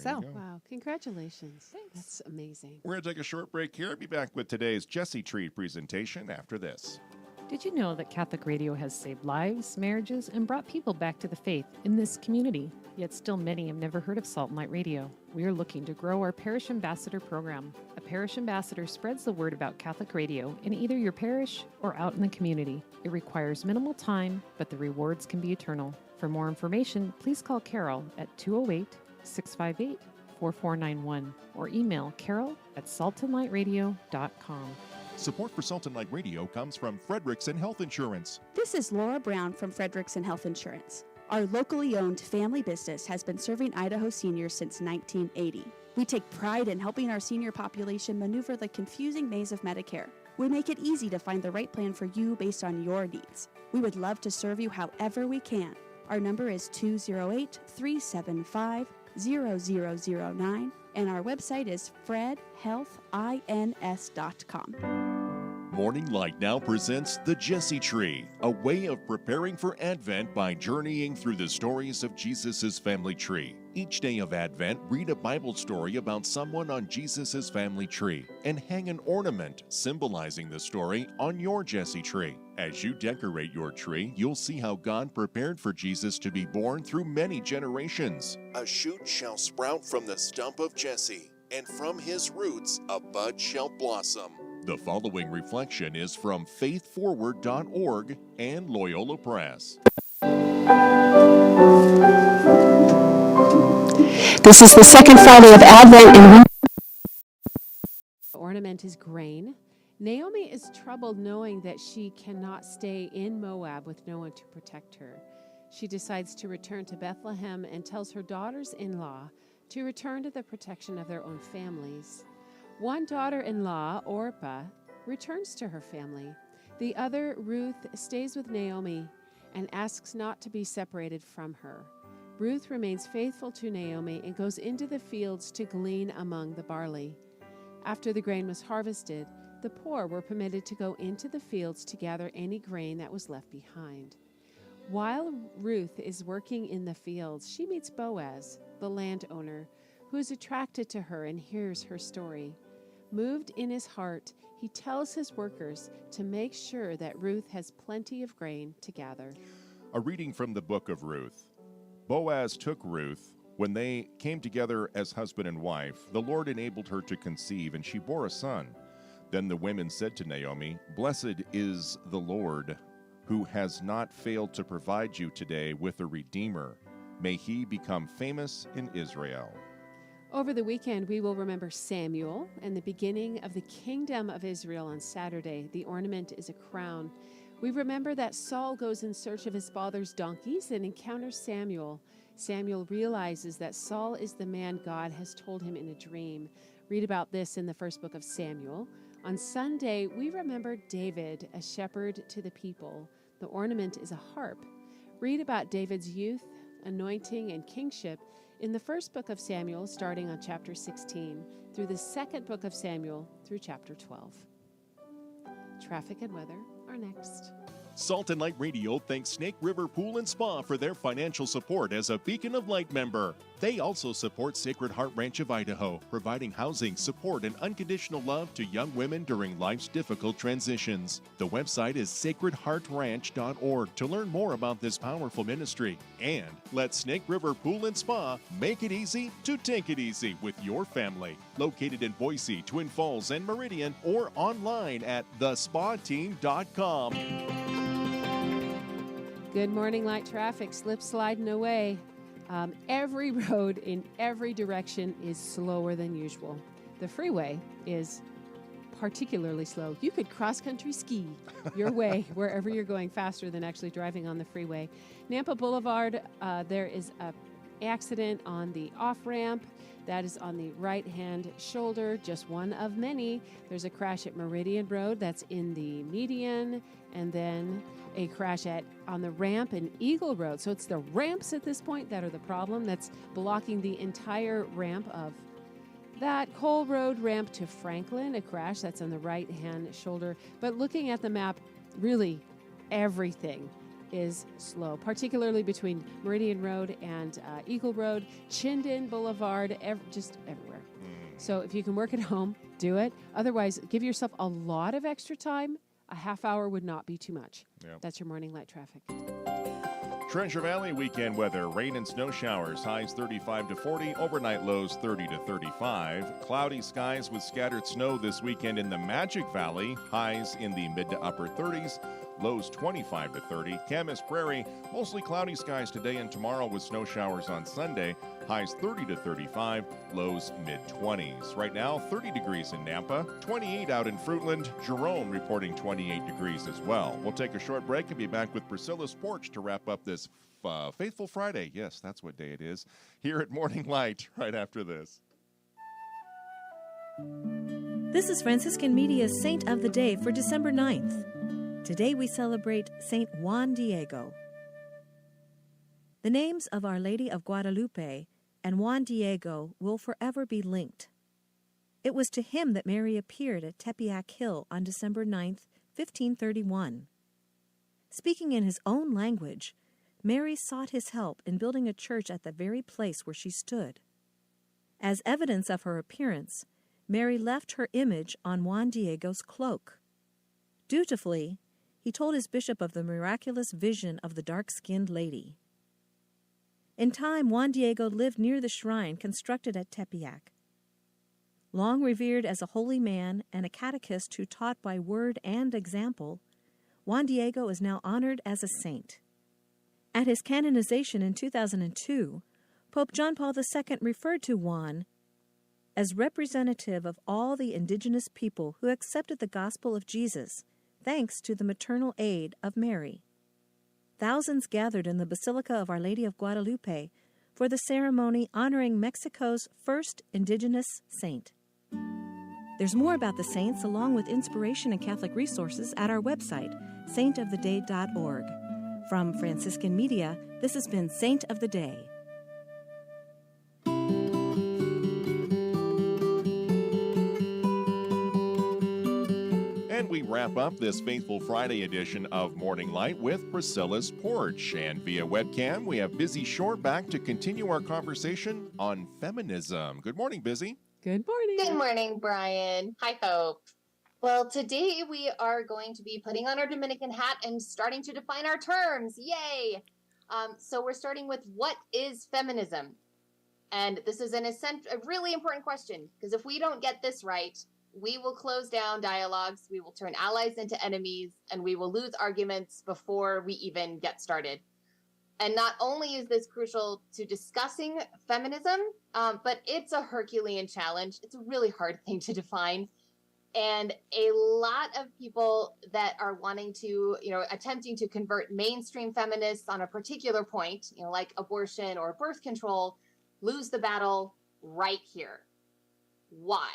wow, congratulations. Thanks. That's amazing. We're going to take a short break here. Be back with today's Jesse Tree presentation after this. Did you know that Catholic radio has saved lives, marriages, and brought people back to the faith in this community? Yet still many have never heard of Salt and Light Radio. We are looking to grow our Parish Ambassador program. A Parish Ambassador spreads the word about Catholic radio in either your parish or out in the community. It requires minimal time, but the rewards can be eternal. For more information, please call Carol at 208-658-4491 or email carol@saltandlightradio.com. Support for Salt and Light Radio comes from Frederickson Health Insurance. This is Laura Brown from Frederickson Health Insurance. Our locally owned family business has been serving Idaho seniors since 1980. We take pride in helping our senior population maneuver the confusing maze of Medicare. We make it easy to find the right plan for you based on your needs. We would love to serve you however we can. Our number is 208-375-0009, and our website is fredhealthins.com. Morning Light now presents The Jesse Tree, a way of preparing for Advent by journeying through the stories of Jesus' family tree. Each day of Advent, read a Bible story about someone on Jesus' family tree and hang an ornament symbolizing the story on your Jesse Tree. As you decorate your tree, you'll see how God prepared for Jesus to be born through many generations. A shoot shall sprout from the stump of Jesse, and from his roots a bud shall blossom. The following reflection is from faithforward.org and Loyola Press. This is the second Friday of Advent, and The ornament is grain. Naomi is troubled knowing that she cannot stay in Moab with no one to protect her. She decides to return to Bethlehem and tells her daughters-in-law to return to the protection of their own families. One daughter-in-law, Orpah, returns to her family. The other, Ruth, stays with Naomi and asks not to be separated from her. Ruth remains faithful to Naomi and goes into the fields to glean among the barley. After the grain was harvested, the poor were permitted to go into the fields to gather any grain that was left behind. While Ruth is working in the fields, she meets Boaz, the landowner, who is attracted to her and hears her story. Moved in his heart, he tells his workers to make sure that Ruth has plenty of grain to gather. A reading from the book of Ruth. Boaz took Ruth. When they came together as husband and wife, the Lord enabled her to conceive, and she bore a son. Then the women said to Naomi, "Blessed is the Lord, who has not failed to provide you today with a redeemer. May he become famous in Israel." Over the weekend, we will remember Samuel and the beginning of the kingdom of Israel on Saturday. The ornament is a crown. We remember that Saul goes in search of his father's donkeys and encounters Samuel. Samuel realizes that Saul is the man God has told him in a dream. Read about this in the first book of Samuel. On Sunday, we remember David, a shepherd to the people. The ornament is a harp. Read about David's youth, anointing, and kingship in the first book of Samuel, starting on chapter 16, through the second book of Samuel, through chapter 12. Traffic and weather are next. Salt and Light Radio thanks Snake River Pool and Spa for their financial support as a Beacon of Light member. They also support Sacred Heart Ranch of Idaho, providing housing, support, and unconditional love to young women during life's difficult transitions. The website is sacredheartranch.org to learn more about this powerful ministry. And let Snake River Pool and Spa make it easy to take it easy with your family. Located in Boise, Twin Falls, and Meridian, or online at thespateam.com. Good morning, light traffic. Slip sliding away. Every road in every direction is slower than usual. The freeway is particularly slow. You could cross-country ski your way wherever you're going faster than actually driving on the freeway. Nampa Boulevard, there is an accident on the off-ramp. That is on the right-hand shoulder, just one of many. There's a crash at Meridian Road. That's in the median. And then a crash on the ramp in Eagle Road. So it's the ramps at this point that are the problem. That's blocking the entire ramp of that Cole Road ramp to Franklin, a crash that's on the right-hand shoulder. But looking at the map, really everything is slow, particularly between Meridian Road and Eagle Road, Chinden Boulevard, just everywhere. So if you can work at home, do it. Otherwise, give yourself a lot of extra time. A half hour would not be too much. Yep. That's your morning light traffic. Treasure Valley weekend weather, rain and snow showers, highs 35 to 40, overnight lows 30 to 35. Cloudy skies with scattered snow this weekend in the Magic Valley, highs in the mid to upper 30s, lows 25 to 30. Camas Prairie, mostly cloudy skies today and tomorrow with snow showers on Sunday, highs 30 to 35, lows mid-20s. Right now, 30 degrees in Nampa, 28 out in Fruitland. Jerome reporting 28 degrees as well. We'll take a short break and be back with Priscilla's Porch to wrap up this Faithful Friday. Yes, that's what day it is. Here at Morning Light, right after this. This is Franciscan Media's Saint of the Day for December 9th. Today we celebrate Saint Juan Diego. The names of Our Lady of Guadalupe and Juan Diego will forever be linked. It was to him that Mary appeared at Tepeyac Hill on December 9th, 1531. Speaking in his own language, Mary sought his help in building a church at the very place where she stood. As evidence of her appearance, Mary left her image on Juan Diego's cloak. Dutifully, he told his bishop of the miraculous vision of the dark-skinned lady. In time, Juan Diego lived near the shrine constructed at Tepeyac. Long revered as a holy man and a catechist who taught by word and example, Juan Diego is now honored as a saint. At his canonization in 2002, Pope John Paul II referred to Juan as representative of all the indigenous people who accepted the gospel of Jesus, thanks to the maternal aid of Mary. thousands gathered in the Basilica of Our Lady of Guadalupe for the ceremony honoring Mexico's first indigenous saint. There's more about the saints along with inspiration and Catholic resources at our website, saintoftheday.org. From Franciscan Media, this has been Saint of the Day. And we wrap up this Faithful Friday edition of Morning Light with Priscilla's Porch. And via webcam, we have Busy Shore back to continue our conversation on feminism. Good morning, Busy. Good morning. Good morning, Brian. Hi, Hope. Well, today we are going to be putting on our Dominican hat and starting to define our terms. Yay! So we're starting with, what is feminism? And this is a really important question, because if we don't get this right, we will close down dialogues, we will turn allies into enemies, and we will lose arguments before we even get started. And not only is this crucial to discussing feminism, but it's a Herculean challenge. It's a really hard thing to define. And a lot of people that are wanting to, attempting to convert mainstream feminists on a particular point, like abortion or birth control, lose the battle right here. Why?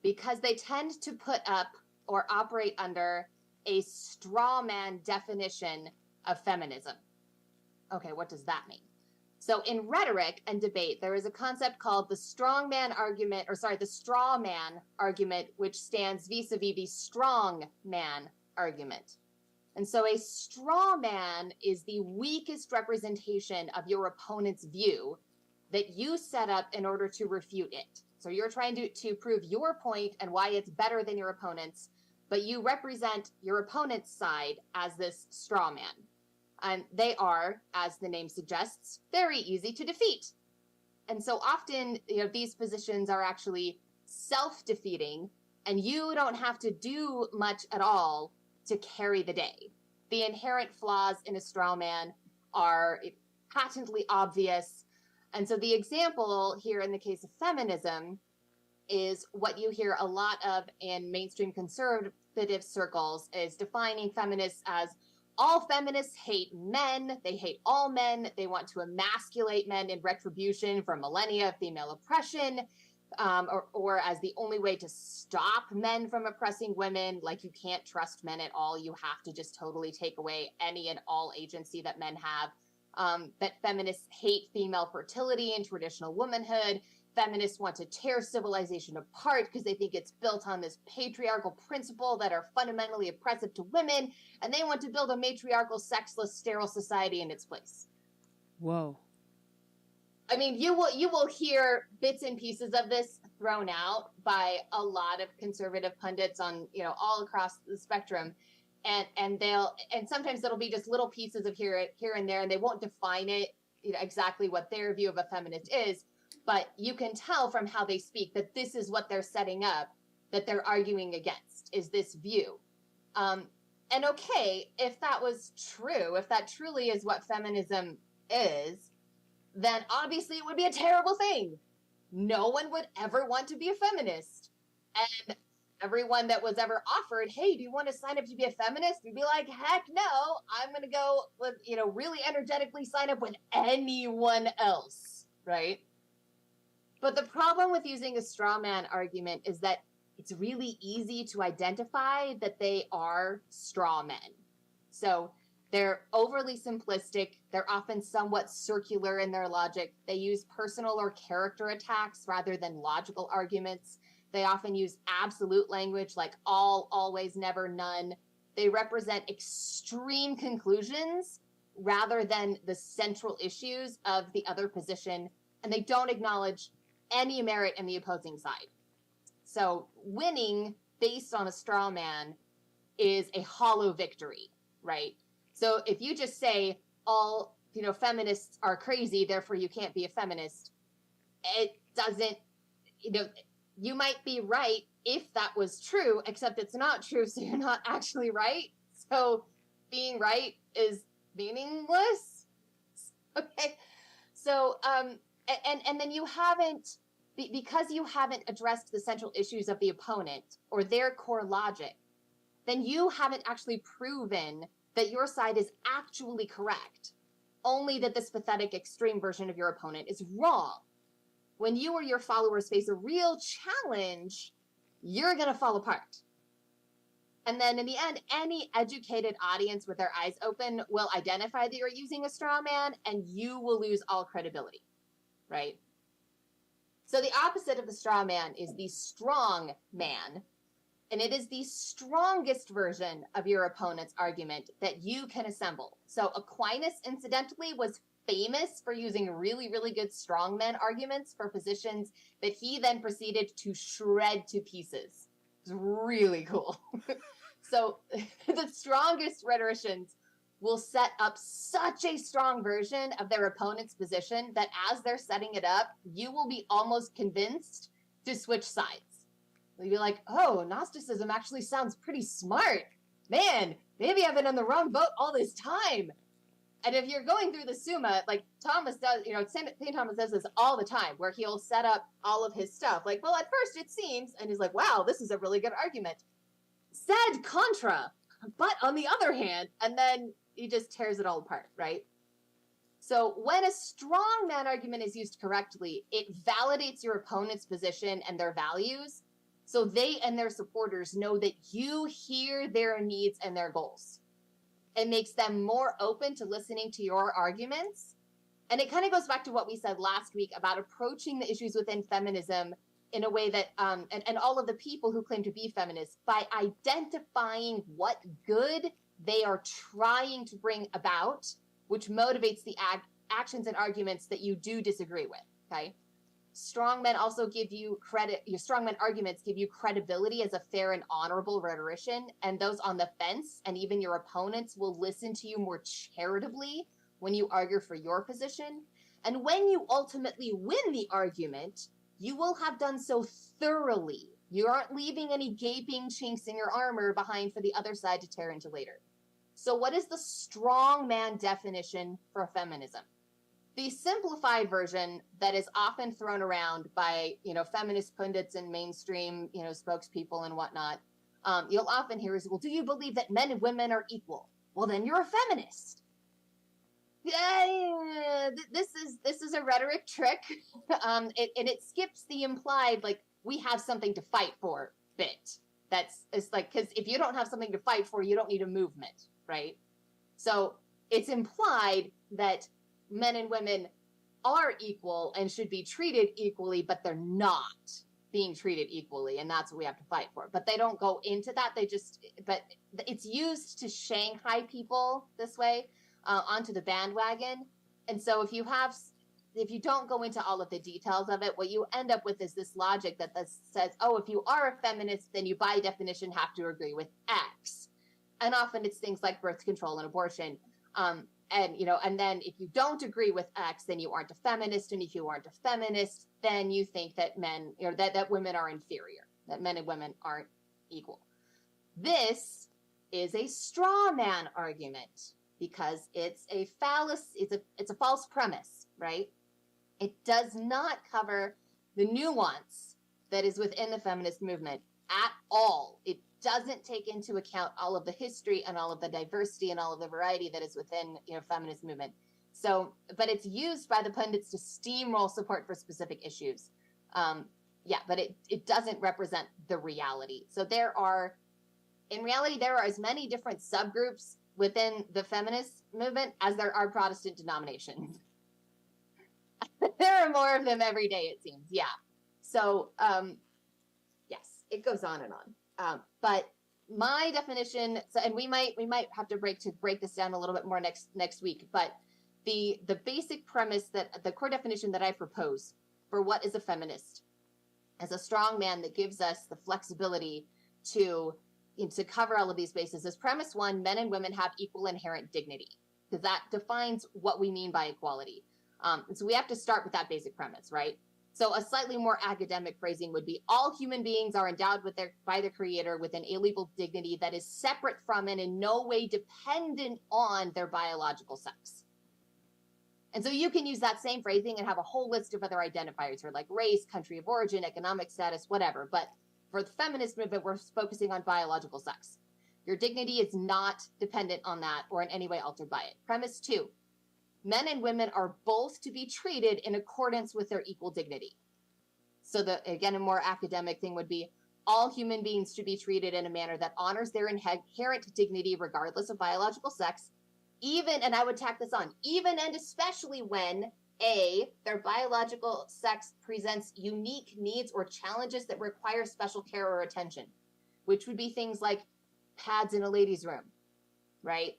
Because they tend to put up or operate under a straw man definition of feminism. Okay, what does that mean? So in rhetoric and debate, there is a concept called the straw man argument, which stands vis-a-vis the strong man argument. And so a straw man is the weakest representation of your opponent's view that you set up in order to refute it. So you're trying to prove your point and why it's better than your opponent's, but you represent your opponent's side as this straw man. And they are, as the name suggests, very easy to defeat. And so often, these positions are actually self-defeating, and you don't have to do much at all to carry the day. The inherent flaws in a straw man are patently obvious. And so the example here in the case of feminism is what you hear a lot of in mainstream conservative circles, is defining feminists as all feminists hate men, they hate all men, they want to emasculate men in retribution for millennia of female oppression, or as the only way to stop men from oppressing women, like you can't trust men at all, you have to just totally take away any and all agency that men have. That feminists hate female fertility and traditional womanhood. Feminists want to tear civilization apart because they think it's built on this patriarchal principle that are fundamentally oppressive to women, and they want to build a matriarchal, sexless, sterile society in its place. Whoa. I mean, you will hear bits and pieces of this thrown out by a lot of conservative pundits on, all across the spectrum. And sometimes it'll be just little pieces of here and there, and they won't define it, exactly what their view of a feminist is. But you can tell from how they speak that this is what they're setting up, that they're arguing against, is this view. And okay, if that was true, if that truly is what feminism is, then obviously it would be a terrible thing. No one would ever want to be a feminist. And everyone that was ever offered, hey, do you want to sign up to be a feminist? We'd be like, heck no, I'm going to go with, really energetically sign up with anyone else, right? But the problem with using a straw man argument is that it's really easy to identify that they are straw men. So they're overly simplistic. They're often somewhat circular in their logic. They use personal or character attacks rather than logical arguments. They often use absolute language like all, always, never, none. They represent extreme conclusions rather than the central issues of the other position, and they don't acknowledge any merit in the opposing side. So winning based on a straw man is a hollow victory, right? So if you just say all, feminists are crazy, therefore you can't be a feminist, it doesn't, you might be right if that was true, except it's not true, so you're not actually right. So being right is meaningless. Okay. So, and then you haven't, because you haven't addressed the central issues of the opponent or their core logic, then you haven't actually proven that your side is actually correct, only that this pathetic extreme version of your opponent is wrong. When you or your followers face a real challenge, you're going to fall apart. And then in the end, any educated audience with their eyes open will identify that you're using a straw man, and you will lose all credibility, right? So the opposite of the straw man is the strong man, and it is the strongest version of your opponent's argument that you can assemble. So Aquinas, incidentally, was famous for using really, really good strongman arguments for positions that he then proceeded to shred to pieces. It's really cool. So the strongest rhetoricians will set up such a strong version of their opponent's position that as they're setting it up, you will be almost convinced to switch sides. You'll be like, oh, Gnosticism actually sounds pretty smart. Man, maybe I've been on the wrong boat all this time. And if you're going through the Summa, like Thomas does, St. Thomas does this all the time, where he'll set up all of his stuff. Like, well, at first it seems, and he's like, wow, this is a really good argument. Sed contra, but on the other hand, and then he just tears it all apart, right? So when a strong man argument is used correctly, it validates your opponent's position and their values, so they and their supporters know that you hear their needs and their goals. It makes them more open to listening to your arguments. And it kind of goes back to what we said last week about approaching the issues within feminism in a way that, and all of the people who claim to be feminists, by identifying what good they are trying to bring about, which motivates the actions and arguments that you do disagree with, okay? Strongmen also give you credit, your strongmen arguments give you credibility as a fair and honorable rhetorician, and those on the fence and even your opponents will listen to you more charitably when you argue for your position. And when you ultimately win the argument, you will have done so thoroughly. You aren't leaving any gaping chinks in your armor behind for the other side to tear into later. So what is the strongman definition for feminism? The simplified version that is often thrown around by, feminist pundits and mainstream, spokespeople and whatnot, you'll often hear is, well, do you believe that men and women are equal? Well, then you're a feminist. Yeah, this is a rhetoric trick, and it skips the implied, like, we have something to fight for bit. It's like, because if you don't have something to fight for, you don't need a movement, right? So it's implied that men and women are equal and should be treated equally, but they're not being treated equally, and that's what we have to fight for. But they don't go into that. But it's used to Shanghai people this way, onto the bandwagon. And so if you don't go into all of the details of it, what you end up with is this logic that says, oh, if you are a feminist, then you by definition have to agree with X. And often it's things like birth control and abortion. And then if you don't agree with X, then you aren't a feminist. And if you aren't a feminist, then you think that men, that women are inferior, that men and women aren't equal. This is a straw man argument because it's a fallacy, it's a false premise, right? It does not cover the nuance that is within the feminist movement at all. It doesn't take into account all of the history and all of the diversity and all of the variety that is within, feminist movement. So, but it's used by the pundits to steamroll support for specific issues. But it doesn't represent the reality. So in reality, there are as many different subgroups within the feminist movement as there are Protestant denominations. There are more of them every day, it seems. Yeah. So, yes, it goes on and on. But my definition, and we might have to break this down a little bit more next week. But the basic premise, that the core definition that I propose for what is a feminist, as a strong man that gives us the flexibility to cover all of these bases, is premise one: men and women have equal inherent dignity, because that defines what we mean by equality. And so we have to start with that basic premise, right? So a slightly more academic phrasing would be: all human beings are endowed by their creator with an inalienable dignity that is separate from and in no way dependent on their biological sex. And so you can use that same phrasing and have a whole list of other identifiers for like race, country of origin, economic status, whatever. But for the feminist movement, we're focusing on biological sex. Your dignity is not dependent on that or in any way altered by it. Premise 2, men and women are both to be treated in accordance with their equal dignity. So again, a more academic thing would be all human beings should be treated in a manner that honors their inherent dignity regardless of biological sex, even, and I would tack this on, even and especially when A, their biological sex presents unique needs or challenges that require special care or attention, which would be things like pads in a ladies' room, right?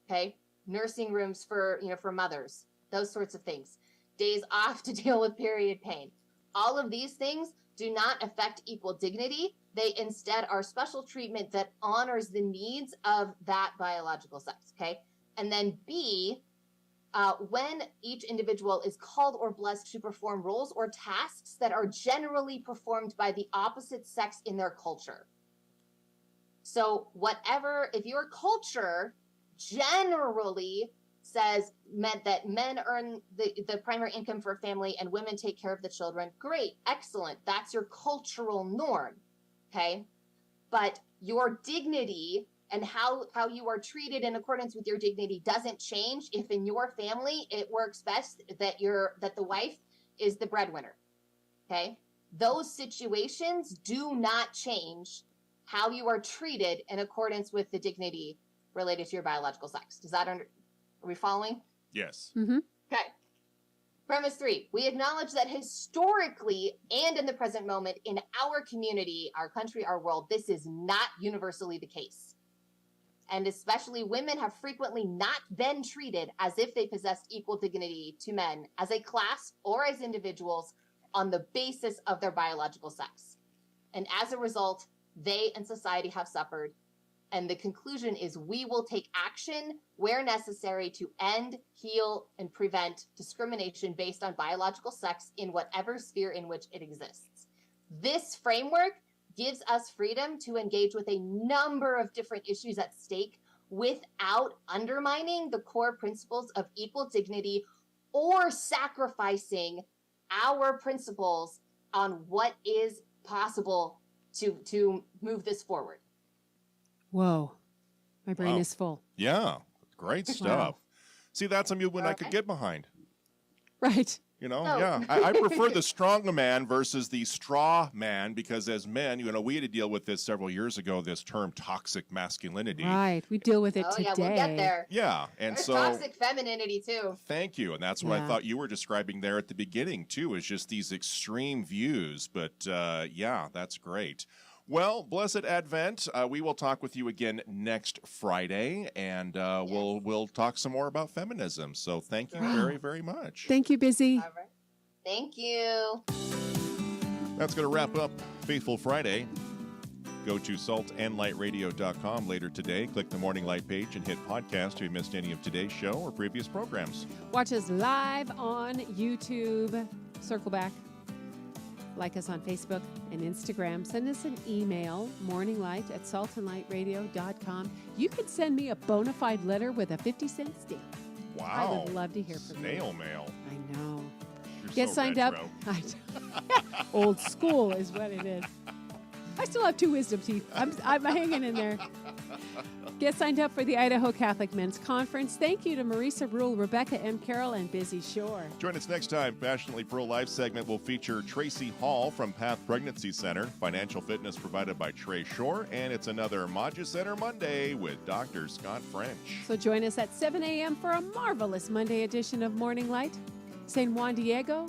Okay. Nursing rooms for mothers, those sorts of things. Days off to deal with period pain. All of these things do not affect equal dignity. They instead are special treatment that honors the needs of that biological sex, okay? And then B, when each individual is called or blessed to perform roles or tasks that are generally performed by the opposite sex in their culture. So if your culture generally meant that men earn the primary income for a family and women take care of the children, great, excellent. That's your cultural norm, okay? But your dignity and how you are treated in accordance with your dignity doesn't change if in your family it works best that the wife is the breadwinner, okay? Those situations do not change how you are treated in accordance with the dignity related to your biological sex. Are we following? Yes. Mm-hmm. Okay. Premise 3, we acknowledge that historically and in the present moment in our community, our country, our world, this is not universally the case. And especially women have frequently not been treated as if they possessed equal dignity to men as a class or as individuals on the basis of their biological sex. And as a result, they and society have suffered. And the conclusion is we will take action where necessary to end, heal, and prevent discrimination based on biological sex in whatever sphere in which it exists. This framework gives us freedom to engage with a number of different issues at stake without undermining the core principles of equal dignity or sacrificing our principles on what is possible to move this forward. Whoa. My brain Wow. is full. Yeah, great stuff. Wow. See, that's a movement I could get behind. Right. Yeah. I prefer the strong man versus the straw man because as men, we had to deal with this several years ago, this term toxic masculinity. Right. We deal with it today. Yeah, we'll get there. Yeah, and There's so toxic femininity too. thank you, and that's what I Yeah. thought you were describing there at the beginning too, is just these extreme views. But yeah, that's great. Well, blessed Advent. We will talk with you again next Friday, and we'll talk some more about feminism. So thank you very, very much. Thank you, Busy. All right. Thank you. That's going to wrap up Faithful Friday. Go to saltandlightradio.com later today. Click the Morning Light page and hit podcast if you missed any of today's show or previous programs. Watch us live on YouTube. Circle back. Like us on Facebook and Instagram. Send us an email, morninglight@saltandlightradio.com. You could send me a bona fide letter with a 50-cent stamp. Wow. I would love to hear from you. Snail mail. I know. You're Get so signed retro. up. Old school is what it is. I still have 2 wisdom teeth. I'm hanging in there. Get signed up for the Idaho Catholic Men's Conference. Thank you to Marisa Rule, Rebecca M. Carroll, and Busy Shore. Join us next time. Passionately Pro-Life segment will feature Tracy Hall from Path Pregnancy Center. Financial fitness provided by Trey Shore. And it's another Maggia Center Monday with Dr. Scott French. So join us at 7 a.m. for a marvelous Monday edition of Morning Light. St. Juan Diego,